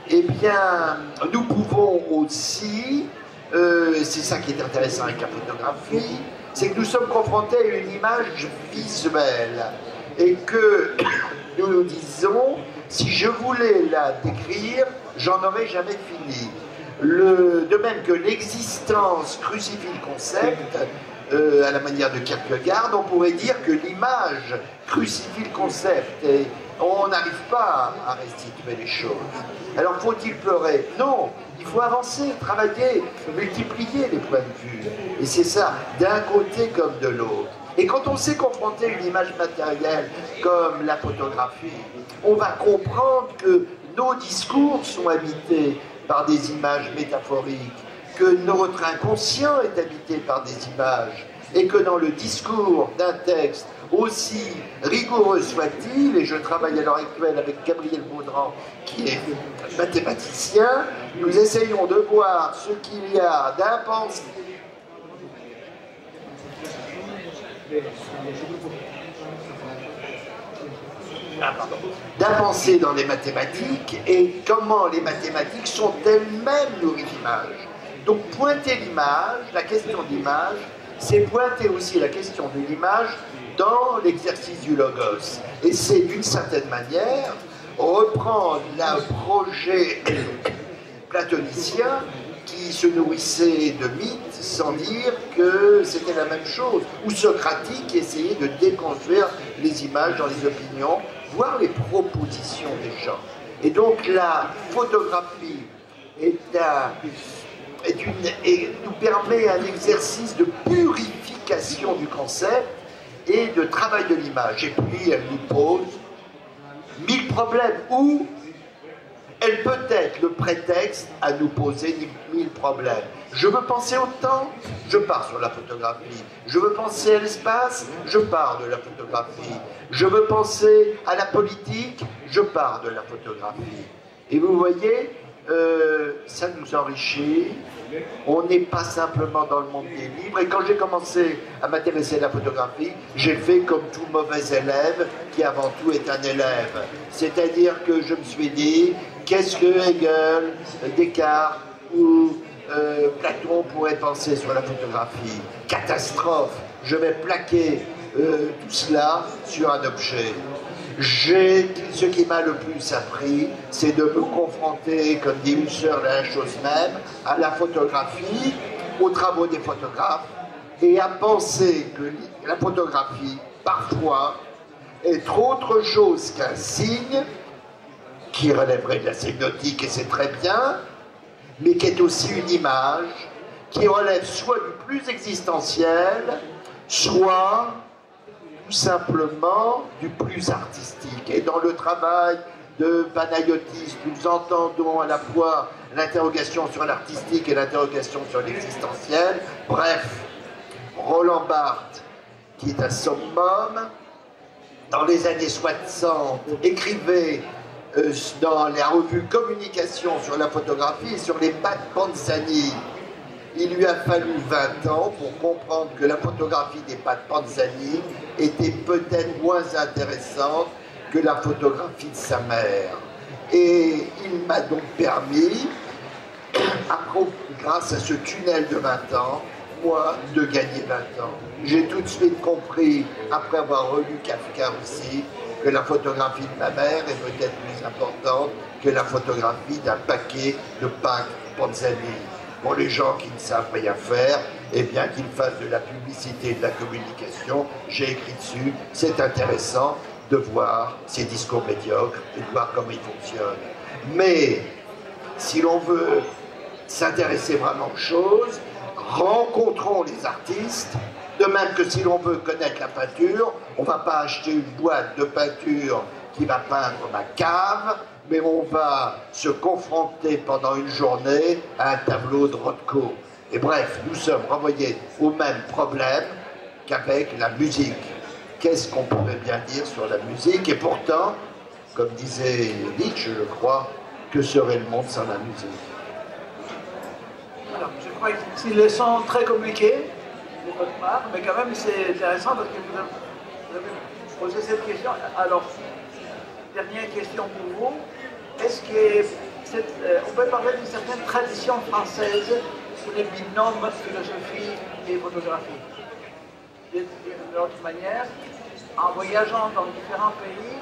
Eh bien, nous pouvons aussi, c'est ça qui est intéressant avec la photographie, c'est que nous sommes confrontés à une image visuelle et que nous nous disons, si je voulais la décrire, j'en aurais jamais fini. De même que l'existence crucifie le concept, à la manière de Kierkegaard, on pourrait dire que l'image crucifie le concept et on n'arrive pas à restituer les choses. Alors faut-il pleurer? Non, il faut avancer, travailler, multiplier les points de vue. Et c'est ça, d'un côté comme de l'autre. Et quand on s'est confronté à une image matérielle comme la photographie, on va comprendre que nos discours sont habités par des images métaphoriques, que notre inconscient est habité par des images, et que dans le discours d'un texte, aussi rigoureux soit-il, et je travaille à l'heure actuelle avec Gabriel Baudran, qui est mathématicien, nous essayons de voir ce qu'il y a d'impensé dans les mathématiques et comment les mathématiques sont elles-mêmes nourries d'images. Donc pointer l'image, la question d'image, c'est pointer aussi la question de l'image dans l'exercice du logos. Et c'est d'une certaine manière reprendre un projet platonicien qui se nourrissait de mythes sans dire que c'était la même chose, ou socratique qui essayait de déconstruire les images dans les opinions, voire les propositions des gens. Et donc la photographie nous permet un exercice de purification du concept et de travail de l'image. Et puis elle nous pose 1000 problèmes, ou elle peut être le prétexte à nous poser 1000 problèmes. Je veux penser au temps, je pars sur la photographie. Je veux penser à l'espace, je pars de la photographie. Je veux penser à la politique, je pars de la photographie. Et vous voyez, ça nous enrichit. On n'est pas simplement dans le monde des livres. Et quand j'ai commencé à m'intéresser à la photographie, j'ai fait comme tout mauvais élève, qui avant tout est un élève. C'est-à-dire que je me suis dit, qu'est-ce que Hegel, Descartes ou Platon pourraient penser sur la photographie? Catastrophe! Je vais plaquer tout cela sur un objet. Ce qui m'a le plus appris, c'est de me confronter, comme dit Husserl, à la chose même, à la photographie, aux travaux des photographes, et à penser que la photographie, parfois, est autre chose qu'un signe, qui relèverait de la sémiotique, et c'est très bien, mais qui est aussi une image, qui relève soit du plus existentiel, soit tout simplement du plus artistique. Et dans le travail de Panayotis, nous entendons à la fois l'interrogation sur l'artistique et l'interrogation sur l'existentiel. Bref, Roland Barthes, qui est un summum, dans les années 60, écrivait dans la revue Communication sur la photographie et sur les pattes Panzani. Il lui a fallu 20 ans pour comprendre que la photographie des pattes Panzani était peut-être moins intéressante que la photographie de sa mère. Et il m'a donc permis, grâce à ce tunnel de 20 ans, moi, de gagner 20 ans. J'ai tout de suite compris, après avoir relu Kafka aussi, que la photographie de ma mère est peut-être plus importante que la photographie d'un paquet de packs Panzani. Pour les gens qui ne savent rien faire, eh bien qu'ils fassent de la publicité et de la communication. J'ai écrit dessus, c'est intéressant. de voir ces discours médiocres et de voir comment ils fonctionnent. Mais si l'on veut s'intéresser vraiment aux choses, rencontrons les artistes, de même que si l'on veut connaître la peinture, on ne va pas acheter une boîte de peinture qui va peindre ma cave, mais on va se confronter pendant une journée à un tableau de Rothko. Et bref, nous sommes renvoyés au même problème qu'avec la musique. Qu'est-ce qu'on pourrait bien dire sur la musique? Et pourtant, comme disait Nietzsche, je crois, que serait le monde sans la musique? Alors, je crois que c'est le son très compliqué de votre part, mais quand même c'est intéressant parce que vous avez posé cette question. Alors, dernière question pour vous. Est-ce qu'on peut parler d'une certaine tradition française sur les binômes philosophie et photographie? D'une autre manière, en voyageant dans différents pays,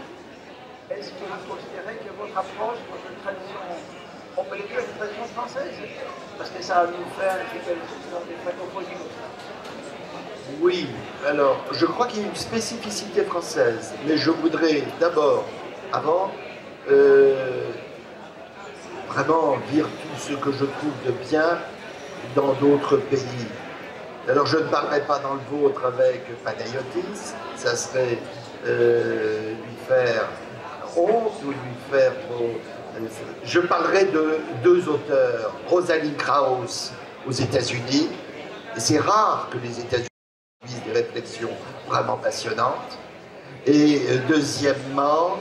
est-ce que vous considérez que votre approche, votre tradition, on peut le dire, une tradition française? Parce que ça nous fait un petit peu des francophonies comme ça. Oui, alors je crois qu'il y a une spécificité française, mais je voudrais d'abord, avant, vraiment dire tout ce que je trouve de bien dans d'autres pays. Alors je ne parlerai pas dans le vôtre avec Panayotis, ça serait lui faire honte ou lui faire... Je parlerai de deux auteurs, Rosalind Krauss aux États-Unis, et c'est rare que les États-Unis puissent des réflexions vraiment passionnantes, et deuxièmement,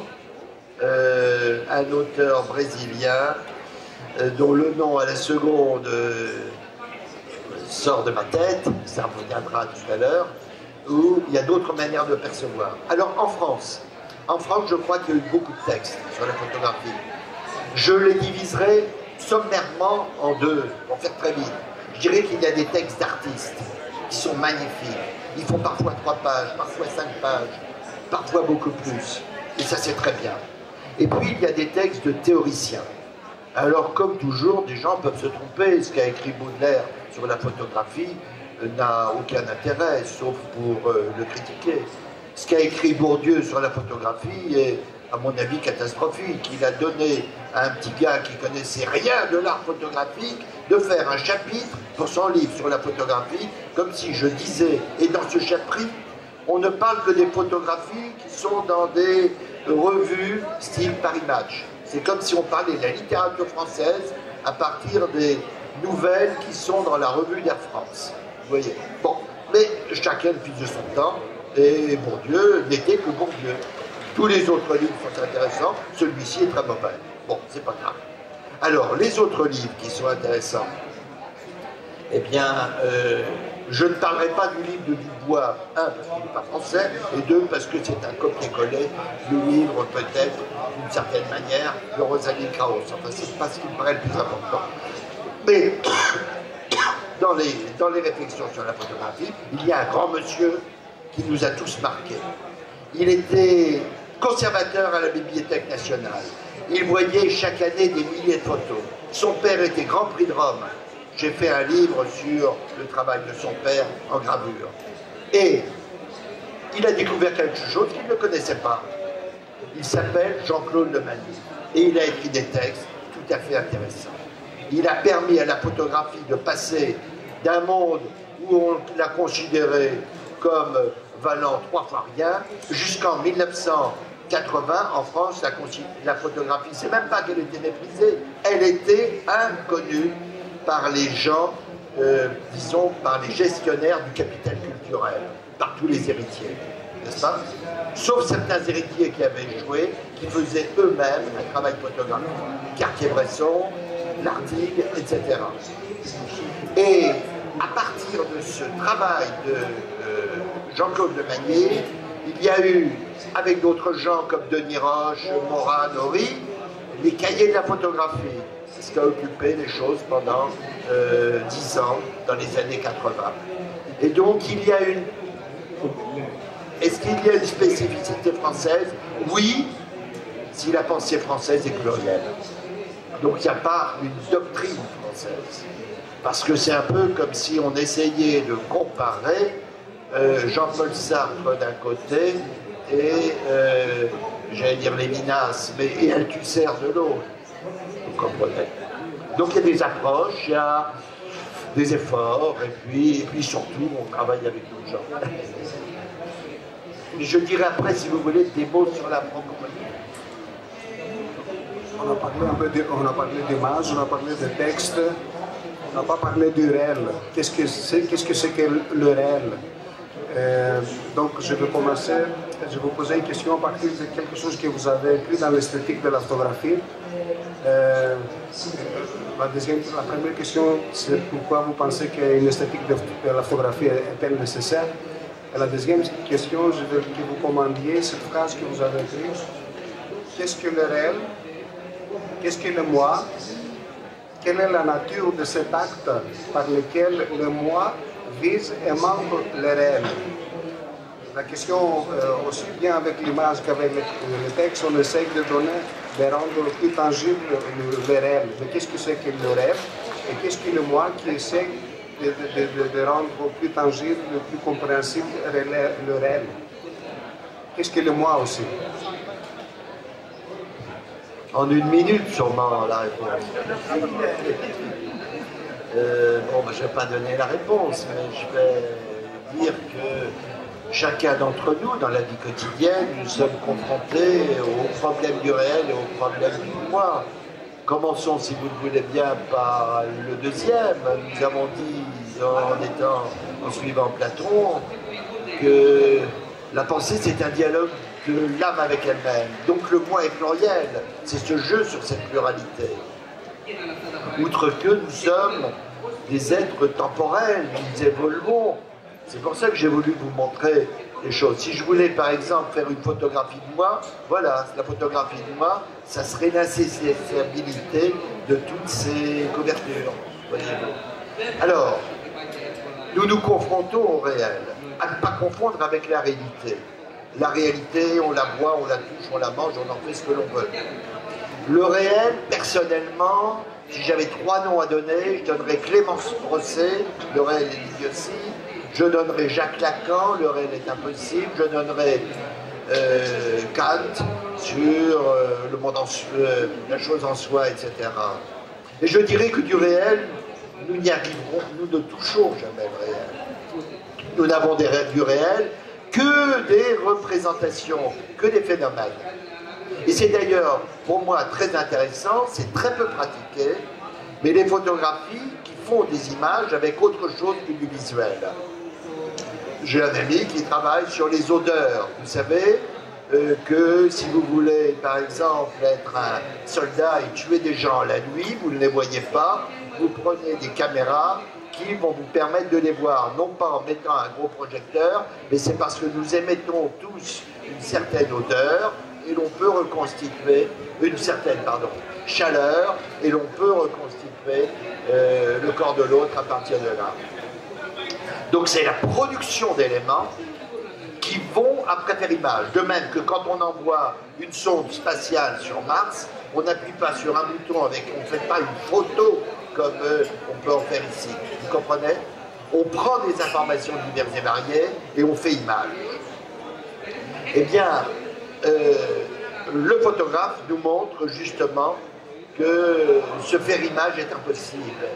un auteur brésilien dont le nom à la seconde sort de ma tête, ça reviendra tout à l'heure, où il y a d'autres manières de percevoir. Alors en France, je crois qu'il y a eu beaucoup de textes sur la photographie. Je les diviserai sommairement en deux, pour faire très vite. Je dirais qu'il y a des textes d'artistes qui sont magnifiques. Ils font parfois 3 pages, parfois 5 pages, parfois beaucoup plus. Et ça, c'est très bien. Et puis, il y a des textes de théoriciens. Alors, comme toujours, des gens peuvent se tromper. Ce qu'a écrit Baudelaire sur la photographie n'a aucun intérêt, sauf pour le critiquer. Ce qu'a écrit Bourdieu sur la photographie est, à mon avis, catastrophique. Il a donné à un petit gars qui connaissait rien de l'art photographique de faire un chapitre pour son livre sur la photographie, comme si je disais, et dans ce chapitre, on ne parle que des photographies qui sont dans des revues style Paris Match. C'est comme si on parlait de la littérature française à partir des nouvelles qui sont dans la revue d'Air France. Vous voyez? Bon, mais chacun fils de son temps, et Bourdieu n'était que Bourdieu. Tous les autres livres sont intéressants, celui-ci est très mauvais. Bon, c'est pas grave. Alors, les autres livres qui sont intéressants, eh bien, je ne parlerai pas du livre de Dubois, un, parce qu'il n'est pas français, et deux, parce que c'est un copier-coller du livre, peut-être, d'une certaine manière, de Rosalind Krauss. Enfin, c'est pas ce qui me paraît le plus important. Mais, dans les réflexions sur la photographie, il y a un grand monsieur qui nous a tous marqués. Il était conservateur à la Bibliothèque nationale. Il voyait chaque année des milliers de photos. Son père était Grand Prix de Rome. J'ai fait un livre sur le travail de son père en gravure. Et il a découvert quelque chose qu'il ne connaissait pas. Il s'appelle Jean-Claude Lemagny. Et il a écrit des textes tout à fait intéressants. Il a permis à la photographie de passer d'un monde où on l'a considéré comme valant 3 fois rien, jusqu'en 1980, en France, la photographie, c'est même pas qu'elle était méprisée, elle était inconnue par les gens, disons, par les gestionnaires du capital culturel, par tous les héritiers, n'est-ce pas? Sauf certains héritiers qui avaient joué, qui faisaient eux-mêmes un travail photographique. Cartier-Bresson, Lartigue, etc. Et à partir de ce travail de Jean-Claude Lemagny, il y a eu, avec d'autres gens comme Denis Roche, Morin, Horry, les cahiers de la photographie. C'est ce qui a occupé les choses pendant 10 ans, dans les années 80. Et donc, il y a une... Est-ce qu'il y a une spécificité française? Oui, si la pensée française est plurielle. Donc, il n'y a pas une doctrine française. Parce que c'est un peu comme si on essayait de comparer Jean-Paul Sartre d'un côté et, j'allais dire les minas, mais et Althusser de l'autre. Vous comprenez? Donc il y a des approches, il y a des efforts, et puis surtout, on travaille avec nos gens. Je dirais après, si vous voulez, des mots sur la francophonie. On a parlé un peu on a parlé d'images, on a parlé de textes, on n'a pas parlé du réel. Qu'est-ce que c'est que le réel? Donc je vais commencer, je vais vous poser une question à partir de quelque chose que vous avez écrit dans l'esthétique de la photographie. La première question, c'est pourquoi vous pensez qu'une esthétique de la photographie est-elle nécessaire? Et la deuxième question, je veux que vous commandiez cette phrase que vous avez écrite. Qu'est-ce que le réel? Qu'est-ce que le moi? Quelle est la nature de cet acte par lequel le moi vise et membre le réel? La question, aussi bien avec l'image qu'avec le texte, on essaye de rendre le plus tangible le réel. Qu'est-ce que c'est que le réel? Et qu'est-ce que le moi qui essaie de rendre plus tangible, plus compréhensible le réel? Qu'est-ce que le moi aussi? En une minute, sûrement, la réponse. Bon, je ne vais pas donner la réponse, mais je vais dire que chacun d'entre nous, dans la vie quotidienne, nous sommes confrontés aux problèmes du réel et aux problèmes du moi. Commençons, si vous le voulez bien, par le deuxième. Nous avons dit, en suivant Platon, que la pensée, c'est un dialogue de l'âme avec elle-même. Donc le moi est pluriel. C'est ce jeu sur cette pluralité. Outre que nous sommes des êtres temporels, nous évoluons. C'est pour ça que j'ai voulu vous montrer les choses. Si je voulais, par exemple, faire une photographie de moi, voilà, la photographie de moi, ça serait l'insaisissabilité de toutes ces couvertures, voyez-vous. Alors, nous nous confrontons au réel, à ne pas confondre avec la réalité. La réalité, on la voit, on la touche, on la mange, on en fait ce que l'on veut. Le réel, personnellement, si j'avais 3 noms à donner, je donnerais Clémence Brosset, le réel est l'idiotie. Je donnerai Jacques Lacan, le réel est impossible. Je donnerai Kant sur le monde la chose en soi, etc. Et je dirais que du réel, nous n'y arriverons, nous ne touchons jamais le réel. Nous n'avons du réel que des représentations, que des phénomènes. Et c'est d'ailleurs, pour moi, très intéressant, c'est très peu pratiqué, mais les photographies qui font des images avec autre chose que du visuel. J'ai un ami qui travaille sur les odeurs. Vous savez que si vous voulez, par exemple, être un soldat et tuer des gens la nuit, vous ne les voyez pas, vous prenez des caméras qui vont vous permettre de les voir, non pas en mettant un gros projecteur, mais c'est parce que nous émettons tous une certaine odeur et l'on peut reconstituer une certaine chaleur et l'on peut reconstituer le corps de l'autre à partir de là. Donc c'est la production d'éléments qui vont après faire image. De même que quand on envoie une sonde spatiale sur Mars, on n'appuie pas sur un bouton on ne fait pas une photo comme on peut en faire ici. Vous comprenez? On prend des informations diverses et variées et on fait image. Eh bien, le photographe nous montre justement que se faire image est impossible,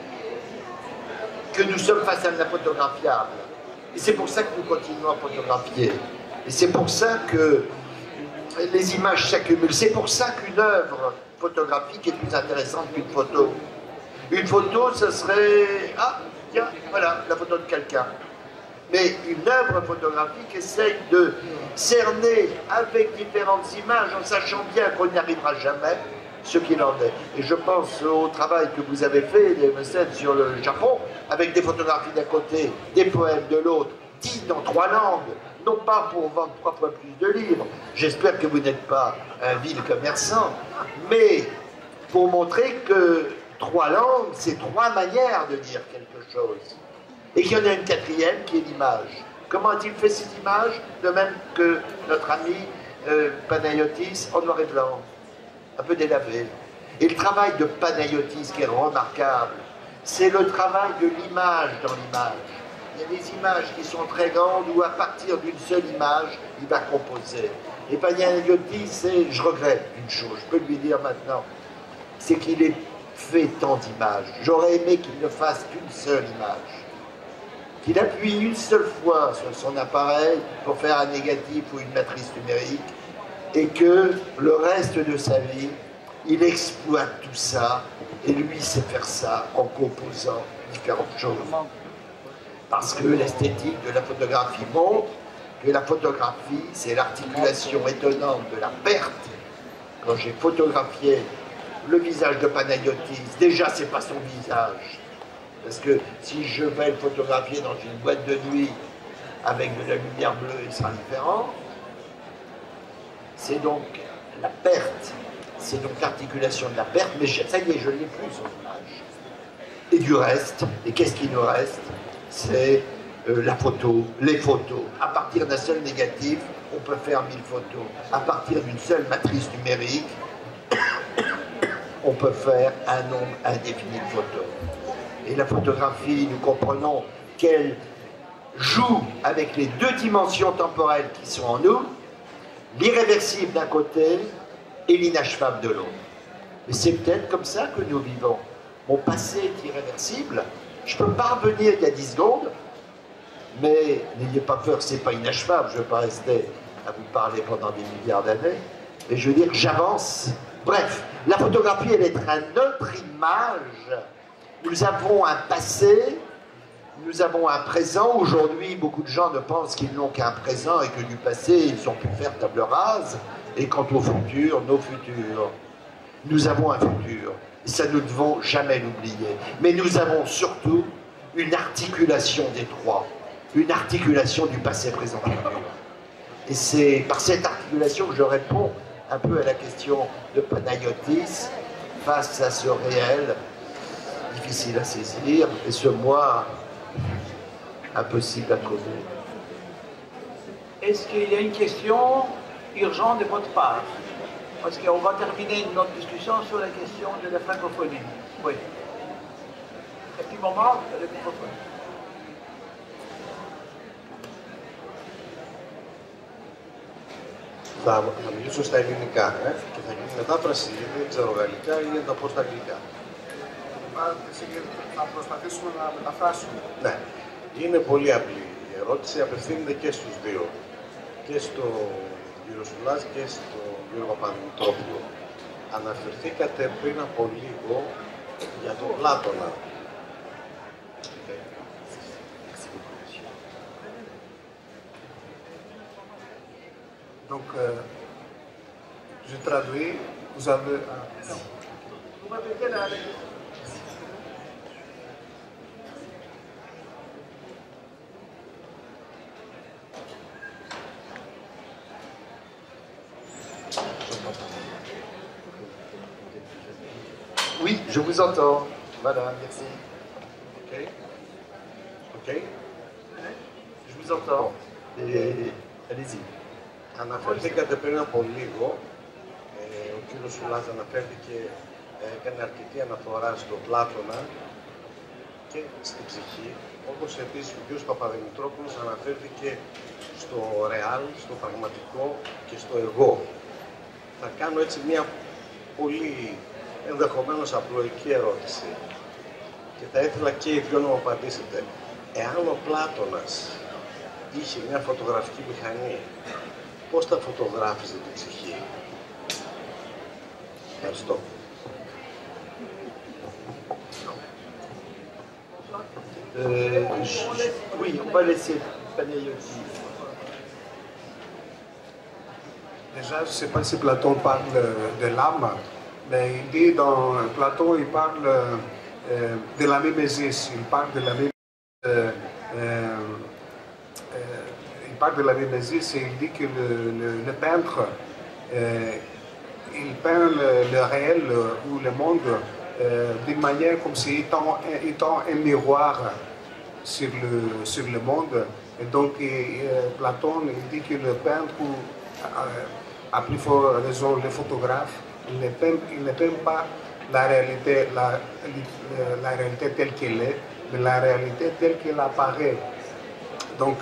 que nous sommes face à l'inphotographiable. Et c'est pour ça que nous continuons à photographier. Et c'est pour ça que les images s'accumulent. C'est pour ça qu'une œuvre photographique est plus intéressante qu'une photo. Une photo, ce serait... Ah, tiens, voilà, la photo de quelqu'un. Mais une œuvre photographique essaye de cerner avec différentes images en sachant bien qu'on n'y arrivera jamais ce qu'il en est. Et je pense au travail que vous avez fait, les mécènes, sur le Japon, avec des photographies d'un côté, des poèmes de l'autre, dits dans 3 langues, non pas pour vendre 3 fois plus de livres. J'espère que vous n'êtes pas un vil commerçant, mais pour montrer que 3 langues, c'est 3 manières de dire quelque chose. Et qu'il y en a une 4e qui est l'image. Comment a-t-il fait cette image? De même que notre ami Panayotis, en noir et blanc, un peu délavé. Et le travail de Panayotis, qui est remarquable, c'est le travail de l'image dans l'image. Il y a des images qui sont très grandes où à partir d'une seule image, il va composer. Et Panayiotis, je regrette une chose, je peux lui dire maintenant, c'est qu'il ait fait tant d'images. J'aurais aimé qu'il ne fasse qu'une seule image. Qu'il appuie une seule fois sur son appareil pour faire un négatif ou une matrice numérique et que le reste de sa vie, il exploite tout ça et lui sait faire ça en composant différentes choses. Parce que l'esthétique de la photographie montre que la photographie, c'est l'articulation étonnante de la perte. Quand j'ai photographié le visage de Panayiotis, déjà c'est pas son visage. Parce que si je vais le photographier dans une boîte de nuit avec de la lumière bleue, il sera différent. C'est donc la perte, c'est donc l'articulation de la perte, mais ça y est, je ne l'ai plus son image. Et du reste, et qu'est-ce qui nous reste? C'est la photo, les photos. À partir d'un seul négatif, on peut faire 1000 photos. À partir d'une seule matrice numérique, on peut faire un nombre indéfini de photos. Et la photographie, nous comprenons qu'elle joue avec les deux dimensions temporelles qui sont en nous, l'irréversible d'un côté et l'inachevable de l'autre. Mais c'est peut-être comme ça que nous vivons. Mon passé est irréversible, je ne peux pas revenir il y a 10 secondes, mais n'ayez pas peur, ce n'est pas inachevable, je ne vais pas rester à vous parler pendant des milliards d'années, mais je veux dire, j'avance. Bref, la photographie, elle est à notre image. Nous avons un passé, nous avons un présent. Aujourd'hui, beaucoup de gens ne pensent qu'ils n'ont qu'un présent et que du passé, ils ont pu faire table rase. Et quant au futur, nos futurs, nous avons un futur. Et ça, nous ne devons jamais l'oublier. Mais nous avons surtout une articulation des trois, une articulation du passé, présent, futur. Et c'est par cette articulation que je réponds un peu à la question de Panayiotis face à ce réel difficile à saisir et ce moi impossible à causer. Est-ce qu'il y a une question urgente de votre part? Parce qu'on va terminer notre discussion sur la question de la francophonie. Oui. Un petit moment, le microphone. Θα μιλήσω στα ελληνικά και θα γίνει μετάφραση, γιατί δεν ξέρω γαλλικά ή να τα πω στα αγγλικά. Θα προσπαθήσουμε να μεταφράσουμε. Ναι. Είναι πολύ απλή η ερώτηση, απευθύνεται και στους δύο. Και στο κύριο Σουλάς και στο Γιώργο Παπαδημητρόπουλο. Αναφερθήκατε πριν από λίγο για τον Πλάτωνα. Donc, je traduis, vous avez... Non. Vous répétez la question. Oui, je vous entends. Voilà, merci. Ok. Ok. Je vous entends. Allez-y. Αναφερθήκατε πριν από λίγο, ο κύριος Σουλάς αναφέρθηκε, έκανε αρκετή αναφορά στον Πλάτωνα και στην ψυχή, όπως επίσης ο κύριος Παπαδημητρόπουλος αναφέρθηκε στο ρεάλ, στο πραγματικό και στο εγώ. Θα κάνω έτσι μια πολύ ενδεχομένως απλοϊκή ερώτηση και θα ήθελα και οι δυο να μου απαντήσετε. Εάν ο Πλάτωνας είχε μια φωτογραφική μηχανή, πώς θα φωτογράφιζε την ψυχή? Ευχαριστώ. Oui, on va laisser Panayiotis. Déjà, je ne sais pas si Platon parle de l'âme, mais il dit dans Platon, il parle de la mimésis, il parle de la il parle de la mimésis et il dit que le peintre, il peint le réel ou le monde d'une manière comme si étant un miroir sur le monde. Et donc, Platon, il dit que le peintre, ou à plus forte raison le photographe, il ne peint pas la réalité telle qu'elle est, mais la réalité telle qu'elle apparaît Donc,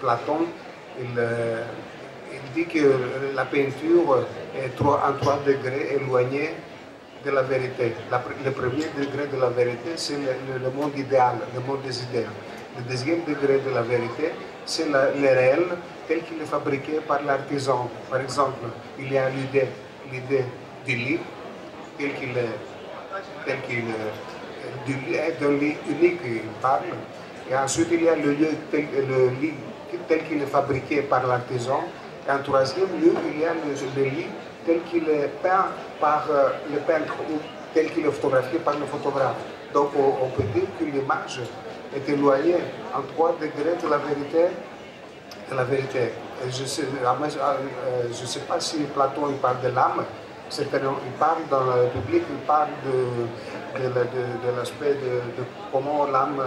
Platon, il dit que la peinture est en 3 degrés éloignée de la vérité. Le premier degré de la vérité, c'est le monde idéal, le monde des idées. Le deuxième degré de la vérité, c'est le réel tel qu'il est fabriqué par l'artisan. Par exemple, il y a l'idée du lit, tel qu'il est d'un lit unique, il parle. Et ensuite, il y a le lit tel qu'il est fabriqué par l'artisan. Et en troisième lieu, il y a le lit tel qu'il est peint par le peintre ou tel qu'il est photographié par le photographe. Donc on peut dire que l'image est éloignée en 3 degrés de la vérité. Et je ne sais pas si Platon il parle de l'âme, il parle dans le public, il parle de l'aspect de comment l'âme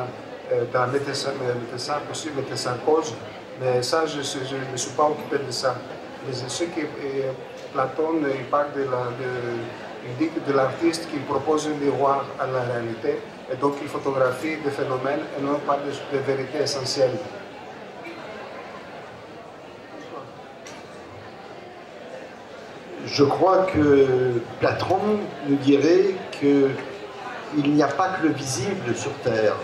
dans la métasarcose, mais ça je ne me suis pas occupé de ça. Mais je sais que Platon il parle il dit de l'artiste qui propose un miroir à la réalité et donc il photographie des phénomènes et non pas de vérité essentielle. Je crois que Platon nous dirait qu'il n'y a pas que le visible sur Terre,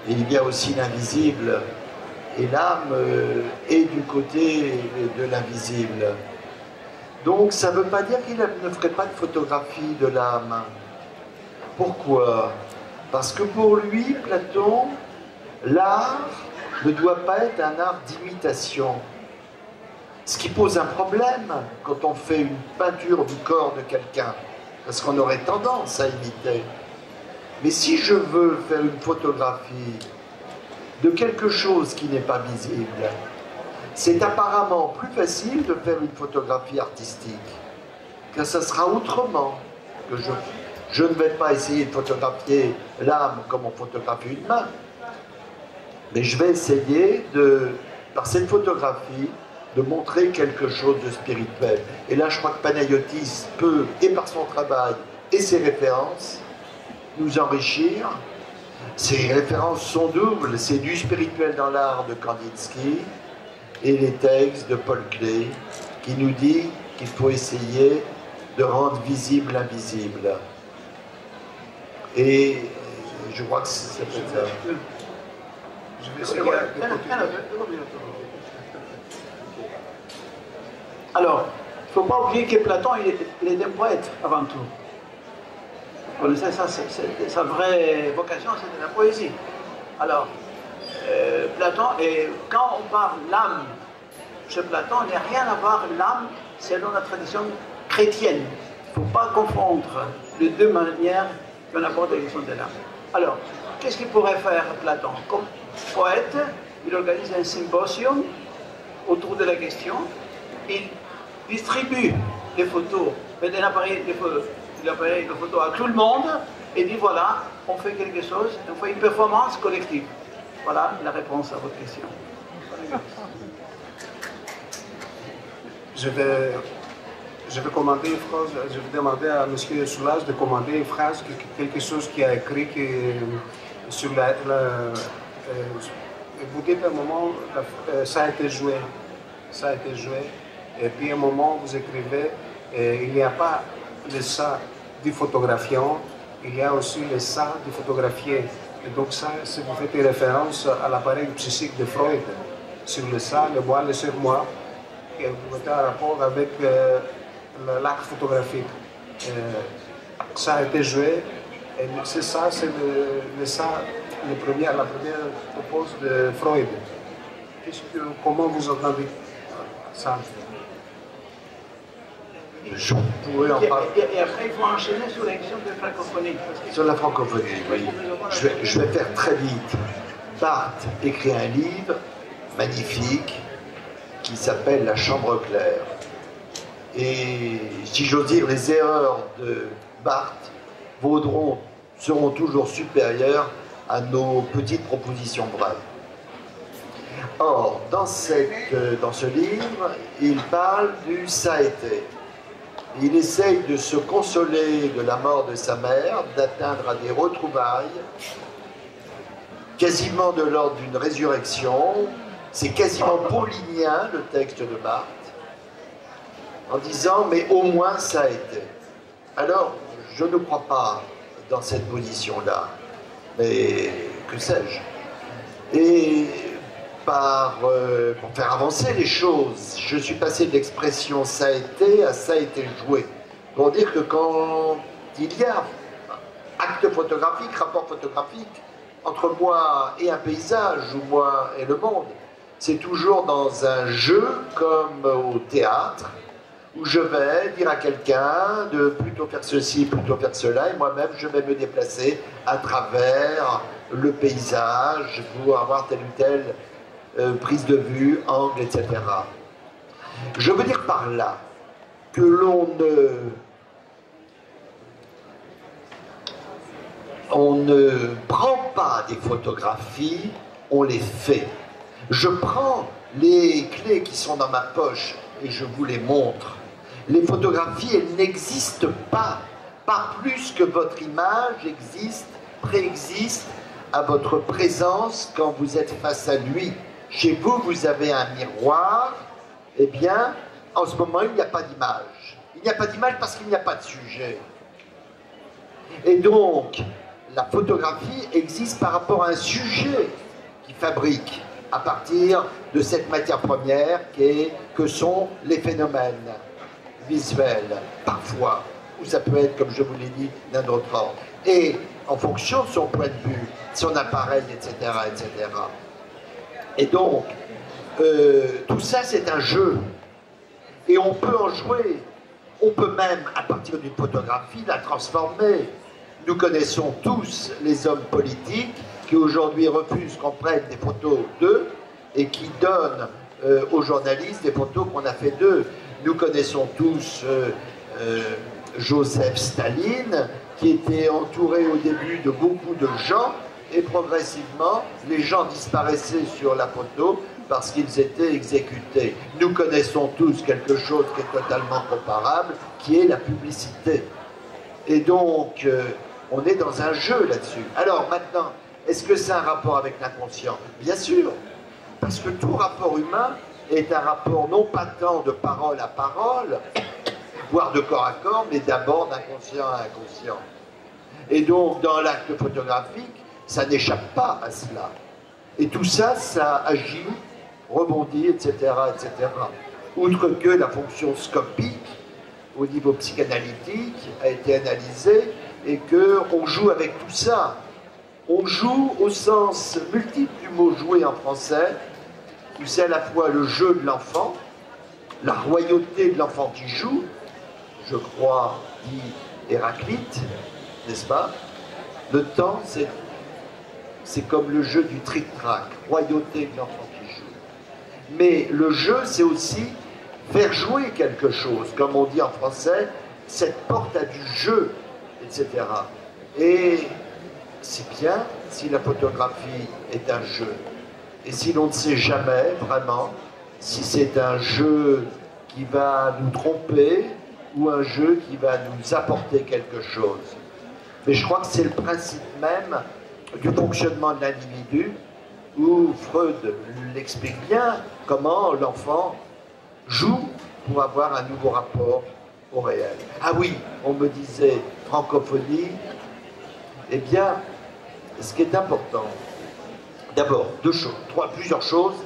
il y a aussi l'invisible. Et l'âme est du côté de l'invisible. Donc ça ne veut pas dire qu'il ne ferait pas de photographie de l'âme. Pourquoi? Parce que pour lui, Platon, l'art ne doit pas être un art d'imitation. Ce qui pose un problème quand on fait une peinture du corps de quelqu'un, parce qu'on aurait tendance à imiter. Mais si je veux faire une photographie de quelque chose qui n'est pas visible, c'est apparemment plus facile de faire une photographie artistique, car ça sera autrement que je ne vais pas essayer de photographier l'âme comme on photographie une main, mais je vais essayer par cette photographie, de montrer quelque chose de spirituel. Et là, je crois que Panayotis peut, et par son travail et ses références, nous enrichir. Ces références sont doubles, c'est du spirituel dans l'art de Kandinsky et les textes de Paul Klee qui nous dit qu'il faut essayer de rendre visible l'invisible. Et je crois que c'est ça. Je vais essayer de... Alors, il ne faut pas oublier que Platon, il est un poète avant tout. Vous connaissez ça, sa vraie vocation, c'est de la poésie. Alors, Platon, et quand on parle l'âme, chez Platon, il n'y a rien à voir l'âme selon la tradition chrétienne. Il ne faut pas confondre les deux manières qu'on aborde la question de l'âme. Alors, qu'est-ce qu'il pourrait faire Platon? Comme poète, il organise un symposium autour de la question. Il distribue les photos, met un appareil de photo à tout le monde et dit voilà, on fait quelque chose, on fait une performance collective. Voilà la réponse à votre question. Je vais commander une phrase, je vais demander à M. Soulage de commander une phrase, quelque chose qu'il a écrit sur vous dites à un moment, ça a été joué. Ça a été joué. Et puis à un moment, vous écrivez, il n'y a pas le ça du photographiant, il y a aussi le ça du photographié. Et donc ça, si vous faites une référence à l'appareil psychique de Freud, sur le ça, le moi, le surmoi, et vous mettez en rapport avec l'acte photographique. Ça a été joué, et c'est ça, c'est le ça, la première propose de Freud. Comment vous entendez ça? Je pourrais en parler. Et après, il faut enchaîner sur la question de la francophonie. Sur la francophonie, oui. Je vais faire très vite. Barthes écrit un livre magnifique qui s'appelle La Chambre claire. Et si j'ose dire, les erreurs de Barthes seront toujours supérieures à nos petites propositions vraies. Or, dans ce livre, il parle du ça a été. Il essaye de se consoler de la mort de sa mère, d'atteindre à des retrouvailles quasiment de l'ordre d'une résurrection, c'est quasiment paulinien le texte de Barthes, en disant mais au moins ça a été. Alors, je ne crois pas dans cette position-là, mais que sais-je? Et pour faire avancer les choses, je suis passé de l'expression ça a été à ça a été joué, pour dire que quand il y a acte photographique, rapport photographique, entre moi et un paysage, ou moi et le monde, c'est toujours dans un jeu comme au théâtre, où je vais dire à quelqu'un de plutôt faire ceci, plutôt faire cela, et moi-même je vais me déplacer à travers le paysage pour avoir telle ou telle prise de vue, angle, etc. Je veux dire par là que on ne prend pas des photographies, on les fait. Je prends les clés qui sont dans ma poche et je vous les montre. Les photographies, elles n'existent pas plus que votre image existe, préexiste à votre présence quand vous êtes face à lui. Chez vous, vous avez un miroir, eh bien, en ce moment, il n'y a pas d'image. Il n'y a pas d'image parce qu'il n'y a pas de sujet. Et donc, la photographie existe par rapport à un sujet qui fabrique à partir de cette matière première que sont les phénomènes visuels, parfois, ou ça peut être, comme je vous l'ai dit, d'un autre ordre. Et en fonction de son point de vue, son appareil, etc., etc. Et donc, tout ça, c'est un jeu. Et on peut en jouer. On peut même, à partir d'une photographie, la transformer. Nous connaissons tous les hommes politiques qui aujourd'hui refusent qu'on prenne des photos d'eux et qui donnent aux journalistes des photos qu'on a fait d'eux. Nous connaissons tous Joseph Staline, qui était entouré au début de beaucoup de gens, et progressivement, les gens disparaissaient sur la photo parce qu'ils étaient exécutés. Nous connaissons tous quelque chose qui est totalement comparable, qui est la publicité. Et donc, on est dans un jeu là-dessus. Alors maintenant, est-ce que c'est un rapport avec l'inconscient? Bien sûr, parce que tout rapport humain est un rapport non pas tant de parole à parole, voire de corps à corps, mais d'abord d'inconscient à inconscient. Et donc, dans l'acte photographique, ça n'échappe pas à cela. Et tout ça, ça agit, rebondit, etc., etc. Outre que la fonction scopique, au niveau psychanalytique, a été analysée, et qu'on joue avec tout ça. On joue au sens multiple du mot jouer en français, où c'est à la fois le jeu de l'enfant, la royauté de l'enfant qui joue, je crois, dit Héraclite, n'est-ce pas? Le temps, c'est comme le jeu du tric-trac, royauté de l'enfant qui joue. Mais le jeu, c'est aussi faire jouer quelque chose, comme on dit en français, cette porte à du jeu, etc. Et c'est bien si la photographie est un jeu. Et si l'on ne sait jamais vraiment si c'est un jeu qui va nous tromper ou un jeu qui va nous apporter quelque chose. Mais je crois que c'est le principe même du fonctionnement de l'individu, où Freud l'explique bien, comment l'enfant joue pour avoir un nouveau rapport au réel. Ah oui, on me disait francophonie, eh bien, ce qui est important, d'abord, plusieurs choses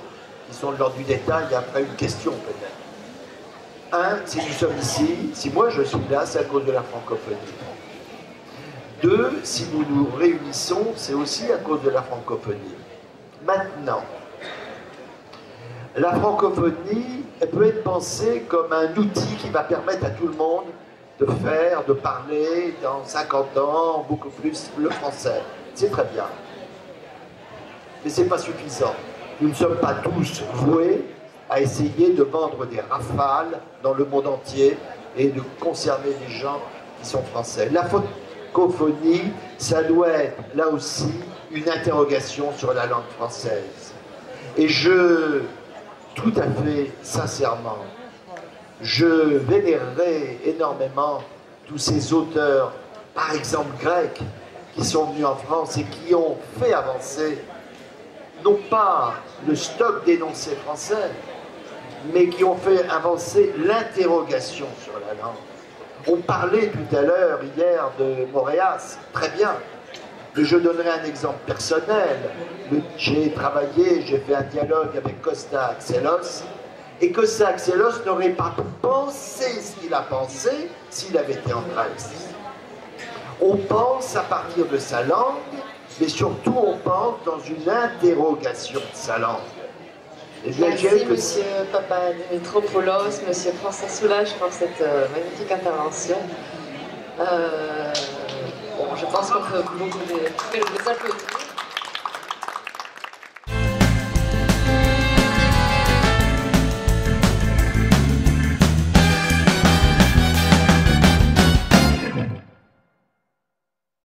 qui sont de l'ordre du détail, et après une question peut-être. Un, si nous sommes ici, si moi je suis là, c'est à cause de la francophonie. Deux, si nous nous réunissons, c'est aussi à cause de la francophonie. Maintenant, la francophonie, elle peut être pensée comme un outil qui va permettre à tout le monde de parler dans 50 ans, beaucoup plus le français. C'est très bien. Mais ce n'est pas suffisant. Nous ne sommes pas tous voués à essayer de vendre des rafales dans le monde entier et de conserver les gens qui sont français. La francophonie, ça doit être là aussi une interrogation sur la langue française. Et tout à fait sincèrement, je vénérerai énormément tous ces auteurs, par exemple grecs, qui sont venus en France et qui ont fait avancer non pas le stock d'énoncés français, mais qui ont fait avancer l'interrogation sur la langue. On parlait tout à l'heure, hier, de Moréas, très bien. Mais je donnerai un exemple personnel. J'ai travaillé, j'ai fait un dialogue avec Costa Axelos, et Costa Axelos n'aurait pas pensé ce qu'il a pensé s'il avait été en Grèce. On pense à partir de sa langue, mais surtout on pense dans une interrogation de sa langue. Merci Monsieur Papadimotropoulos, Monsieur François Soulage pour cette magnifique intervention. Bon, je pense qu'on peut beaucoup les applaudir.